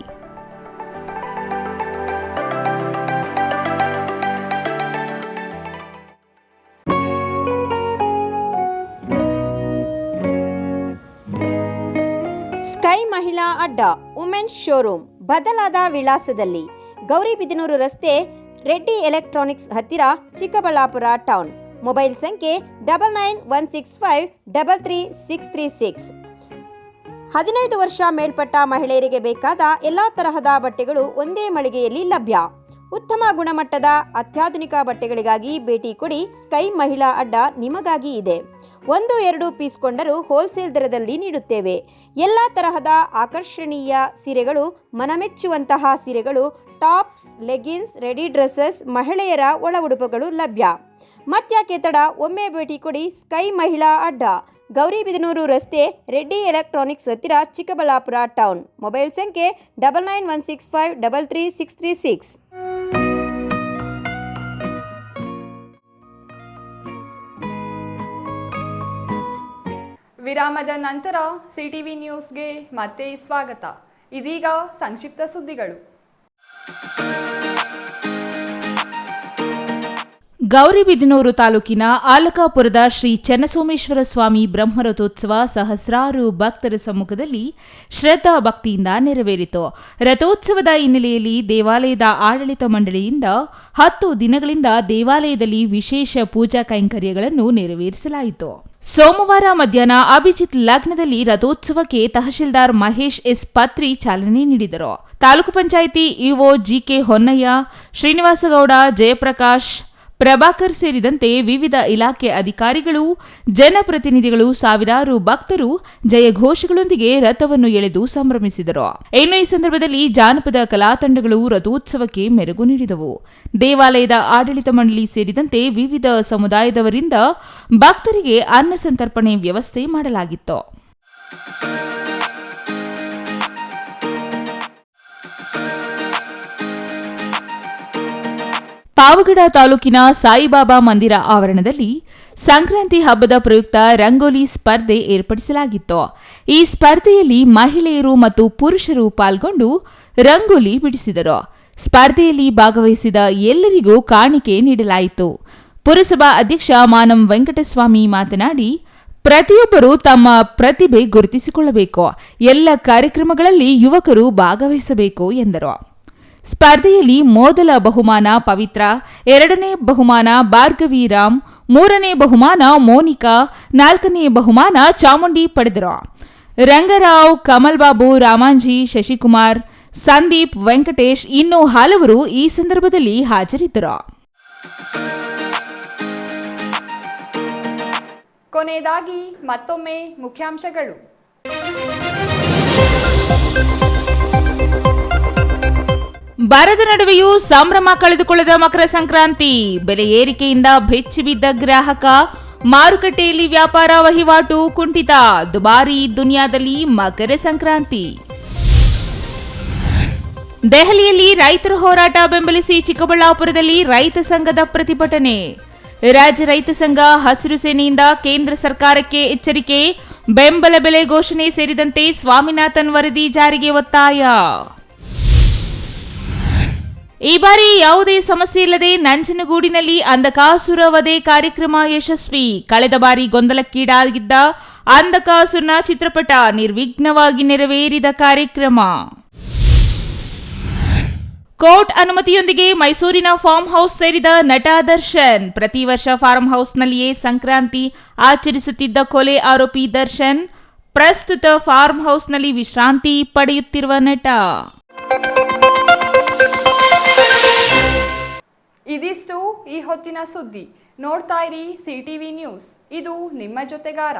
ಸ್ಕೈ ಮಹಿಳಾ ಅಡ್ಡ ವುಮೆನ್ಸ್ ಶೋರೂಮ್ ಬದಲಾದ ವಿಳಾಸದಲ್ಲಿ ಗೌರಿಬಿದನೂರು ರಸ್ತೆ, ರೆಡ್ಡಿ ಎಲೆಕ್ಟ್ರಾನಿಕ್ಸ್ ಹತ್ತಿರ, ಚಿಕ್ಕಬಳ್ಳಾಪುರ ಟೌನ್. ಮೊಬೈಲ್ ಸಂಖ್ಯೆ 9916533636. 15 ವರ್ಷ ಮೇಲ್ಪಟ್ಟ ಮಹಿಳೆಯರಿಗೆ ಬೇಕಾದ ಎಲ್ಲ ತರಹದ ಬಟ್ಟೆಗಳು ಒಂದೇ ಮಳಿಗೆಯಲ್ಲಿ ಲಭ್ಯ. ಉತ್ತಮ ಗುಣಮಟ್ಟದ ಅತ್ಯಾಧುನಿಕ ಬಟ್ಟೆಗಳಿಗಾಗಿ ಭೇಟಿ ಕೊಡಿ. ಸ್ಕೈ ಮಹಿಳಾ ಅಡ್ಡ ನಿಮಗಾಗಿ ಇದೆ. 1-2 ಪೀಸ್ ಕೊಂಡರೂ ಹೋಲ್ಸೇಲ್ ದರದಲ್ಲಿ ನೀಡುತ್ತೇವೆ. ಎಲ್ಲ ತರಹದ ಆಕರ್ಷಣೀಯ ಸೀರೆಗಳು, ಮನಮೆಚ್ಚುವಂತಹ ಸೀರೆಗಳು, ಟಾಪ್ಸ್, ಲೆಗಿನ್ಸ್, ರೆಡಿ ಡ್ರೆಸ್ಸಸ್, ಮಹಿಳೆಯರ ಒಳ ಉಡುಪುಗಳು ಲಭ್ಯ. ಮತ್ಯಾಕೆ ತಡ, ಒಮ್ಮೆ ಭೇಟಿ ಕೊಡಿ. ಸ್ಕೈ ಮಹಿಳಾ ಅಡ್ಡ, ಗೌರಿಬಿದನೂರು ರಸ್ತೆ, ರೆಡ್ಡಿ ಎಲೆಕ್ಟ್ರಾನಿಕ್ಸ್ ಹತ್ತಿರ, ಚಿಕ್ಕಬಳ್ಳಾಪುರ ಟೌನ್. ಮೊಬೈಲ್ ಸಂಖ್ಯೆ 9916533636. ವಿರಾಮದ ನಂತರ ಸಿಟಿವಿ ನ್ಯೂಸ್ಗೆ ಮತ್ತೆ ಸ್ವಾಗತ. ಇದೀಗ ಸಂಕ್ಷಿಪ್ತ ಸುದ್ದಿಗಳು. ಗೌರಿಬಿದನೂರು ತಾಲೂಕಿನ ಆಲಕಾಪುರದ ಶ್ರೀ ಚನ್ನಸೋಮೇಶ್ವರ ಸ್ವಾಮಿ ಬ್ರಹ್ಮರಥೋತ್ಸವ ಸಹಸ್ರಾರು ಭಕ್ತರ ಸಮ್ಮುಖದಲ್ಲಿ ಶ್ರದ್ಧಾ ಭಕ್ತಿಯಿಂದ ನೆರವೇರಿತು. ರಥೋತ್ಸವದ ಹಿನ್ನೆಲೆಯಲ್ಲಿ ದೇವಾಲಯದ ಆಡಳಿತ ಮಂಡಳಿಯಿಂದ 10 ದಿನಗಳಿಂದ ದೇವಾಲಯದಲ್ಲಿ ವಿಶೇಷ ಪೂಜಾ ಕೈಂಕರ್ಯಗಳನ್ನು ನೆರವೇರಿಸಲಾಯಿತು. ಸೋಮವಾರ ಮಧ್ಯಾಹ್ನ ಅಭಿಜಿತ್ ಲಗ್ನದಲ್ಲಿ ರಥೋತ್ಸವಕ್ಕೆ ತಹಶೀಲ್ದಾರ್ ಮಹೇಶ್ ಎಸ್ ಪತ್ರಿ ಚಾಲನೆ ನೀಡಿದರು. ತಾಲೂಕು ಪಂಚಾಯಿತಿ ಇಒ ಜಿಕೆ ಹೊನ್ನಯ್ಯ, ಶ್ರೀನಿವಾಸಗೌಡ, ಜಯಪ್ರಕಾಶ್, ಪ್ರಭಾಕರ್ ಸೇರಿದಂತೆ ವಿವಿಧ ಇಲಾಖೆ ಅಧಿಕಾರಿಗಳು, ಜನಪ್ರತಿನಿಧಿಗಳು, ಸಾವಿರಾರು ಭಕ್ತರು ಜಯಘೋಷಗಳೊಂದಿಗೆ ರಥವನ್ನು ಎಳೆದು ಸಂಭ್ರಮಿಸಿದರು. ಇನ್ನು ಈ ಸಂದರ್ಭದಲ್ಲಿ ಜಾನಪದ ಕಲಾ ತಂಡಗಳು ರಥೋತ್ಸವಕ್ಕೆ ಮೆರುಗು ನೀಡಿದವು. ದೇವಾಲಯದ ಆಡಳಿತ ಮಂಡಳಿ ಸೇರಿದಂತೆ ವಿವಿಧ ಸಮುದಾಯದವರಿಂದ ಭಕ್ತರಿಗೆ ಅನ್ನ ಸಂತರ್ಪಣೆ ವ್ಯವಸ್ಥೆ ಮಾಡಲಾಗಿತ್ತು. ಪಾವಗಡ ತಾಲೂಕಿನ ಸಾಯಿಬಾಬಾ ಮಂದಿರ ಆವರಣದಲ್ಲಿ ಸಂಕ್ರಾಂತಿ ಹಬ್ಬದ ಪ್ರಯುಕ್ತ ರಂಗೋಲಿ ಸ್ಪರ್ಧೆ ಏರ್ಪಡಿಸಲಾಗಿತ್ತು. ಈ ಸ್ಪರ್ಧೆಯಲ್ಲಿ ಮಹಿಳೆಯರು ಮತ್ತು ಪುರುಷರು ಪಾಲ್ಗೊಂಡು ರಂಗೋಲಿ ಬಿಡಿಸಿದರು. ಸ್ಪರ್ಧೆಯಲ್ಲಿ ಭಾಗವಹಿಸಿದ ಎಲ್ಲರಿಗೂ ಕಾಣಿಕೆ ನೀಡಲಾಯಿತು. ಪುರಸಭಾ ಅಧ್ಯಕ್ಷ ಮಾನಂ ವೆಂಕಟಸ್ವಾಮಿ ಮಾತನಾಡಿ, ಪ್ರತಿಯೊಬ್ಬರು ತಮ್ಮ ಪ್ರತಿಭೆ ಗುರುತಿಸಿಕೊಳ್ಳಬೇಕು, ಎಲ್ಲ ಕಾರ್ಯಕ್ರಮಗಳಲ್ಲಿ ಯುವಕರು ಭಾಗವಹಿಸಬೇಕು ಎಂದರು. ಸ್ಪರ್ಧೆಯಲ್ಲಿ ಮೊದಲ ಬಹುಮಾನ ಪವಿತ್ರ, 2ನೇ ಬಹುಮಾನ ಭಾರ್ಗವಿ ರಾಮ್, 3ನೇ ಬಹುಮಾನ ಮೋನಿಕಾ, 4ನೇ ಬಹುಮಾನ ಚಾಮುಂಡಿ ಪಡೆದರು. ರಂಗರಾವ್, ಕಮಲ್ ಬಾಬು, ರಾಮಾಂಜಿ, ಶಶಿಕುಮಾರ್, ಸಂದೀಪ್, ವೆಂಕಟೇಶ್ ಇನ್ನೂ ಹಲವರು ಈ ಸಂದರ್ಭದಲ್ಲಿ ಹಾಜರಿದ್ದರು. ಕೊನೆಯದಾಗಿ ಮತ್ತೊಮ್ಮೆ ಮುಖ್ಯಾಂಶಗಳು. ಬರದ ನಡುವೆಯೂ ಸಂಭ್ರಮ ಕಳೆದುಕೊಳ್ಳದ ಮಕರ ಸಂಕ್ರಾಂತಿ. ಬೆಲೆ ಏರಿಕೆಯಿಂದ ಬೆಚ್ಚಿ ಬಿದ್ದ ಗ್ರಾಹಕ, ಮಾರುಕಟ್ಟೆಯಲ್ಲಿ ವ್ಯಾಪಾರ ವಹಿವಾಟು ಕುಂಠಿತ. ದುಬಾರಿ ದುನಿಯಾದಲ್ಲಿ ಮಕರ ಸಂಕ್ರಾಂತಿ. ದೆಹಲಿಯಲ್ಲಿ ರೈತರ ಹೋರಾಟ ಬೆಂಬಲಿಸಿ ಚಿಕ್ಕಬಳ್ಳಾಪುರದಲ್ಲಿ ರೈತ ಸಂಘದ ಪ್ರತಿಭಟನೆ. ರಾಜ್ಯ ರೈತ ಸಂಘ, ಹಸಿರು ಸೇನೆಯಿಂದ ಕೇಂದ್ರ ಸರ್ಕಾರಕ್ಕೆ ಎಚ್ಚರಿಕೆ. ಬೆಂಬಲ ಬೆಲೆ ಘೋಷಣೆ ಸೇರಿದಂತೆ ಸ್ವಾಮಿನಾಥನ್ ವರದಿ ಜಾರಿಗೆ ಒತ್ತಾಯ. ಈ ಬಾರಿ ಯಾವುದೇ ಸಮಸ್ಯೆ ಇಲ್ಲದೆ ನಂಜನಗೂಡಿನಲ್ಲಿ ಅಂಧಕಾಸುರ ವಧೆ ಕಾರ್ಯಕ್ರಮ ಯಶಸ್ವಿ. ಕಳೆದ ಬಾರಿ ಗೊಂದಲಕ್ಕೀಡಾಗಿದ್ದ ಅಂಧಕಾಸುರನ ಚಿತ್ರಪಟ ನಿರ್ವಿಘ್ನವಾಗಿ ನೆರವೇರಿದ ಕಾರ್ಯಕ್ರಮ. ಕೋರ್ಟ್ ಅನುಮತಿಯೊಂದಿಗೆ ಮೈಸೂರಿನ ಫಾರ್ಮ್ ಹೌಸ್ ಸೇರಿದ ನಟ ದರ್ಶನ್. ಪ್ರತಿ ವರ್ಷ ಫಾರ್ಮ್ ಹೌಸ್ನಲ್ಲಿಯೇ ಸಂಕ್ರಾಂತಿ ಆಚರಿಸುತ್ತಿದ್ದ ಕೊಲೆ ಆರೋಪಿ ದರ್ಶನ್ ಪ್ರಸ್ತುತ ಫಾರ್ಮ್ ಹೌಸ್ನಲ್ಲಿ ವಿಶ್ರಾಂತಿ ಪಡೆಯುತ್ತಿರುವ ನಟ. ಇದಿಷ್ಟು ಈ ಹೊತ್ತಿನ ಸುದ್ದಿ. ನೋಡ್ತಾ ಇರಿ ಸಿಟಿವಿ ನ್ಯೂಸ್, ಇದು ನಿಮ್ಮ ಜೊತೆಗಾರ.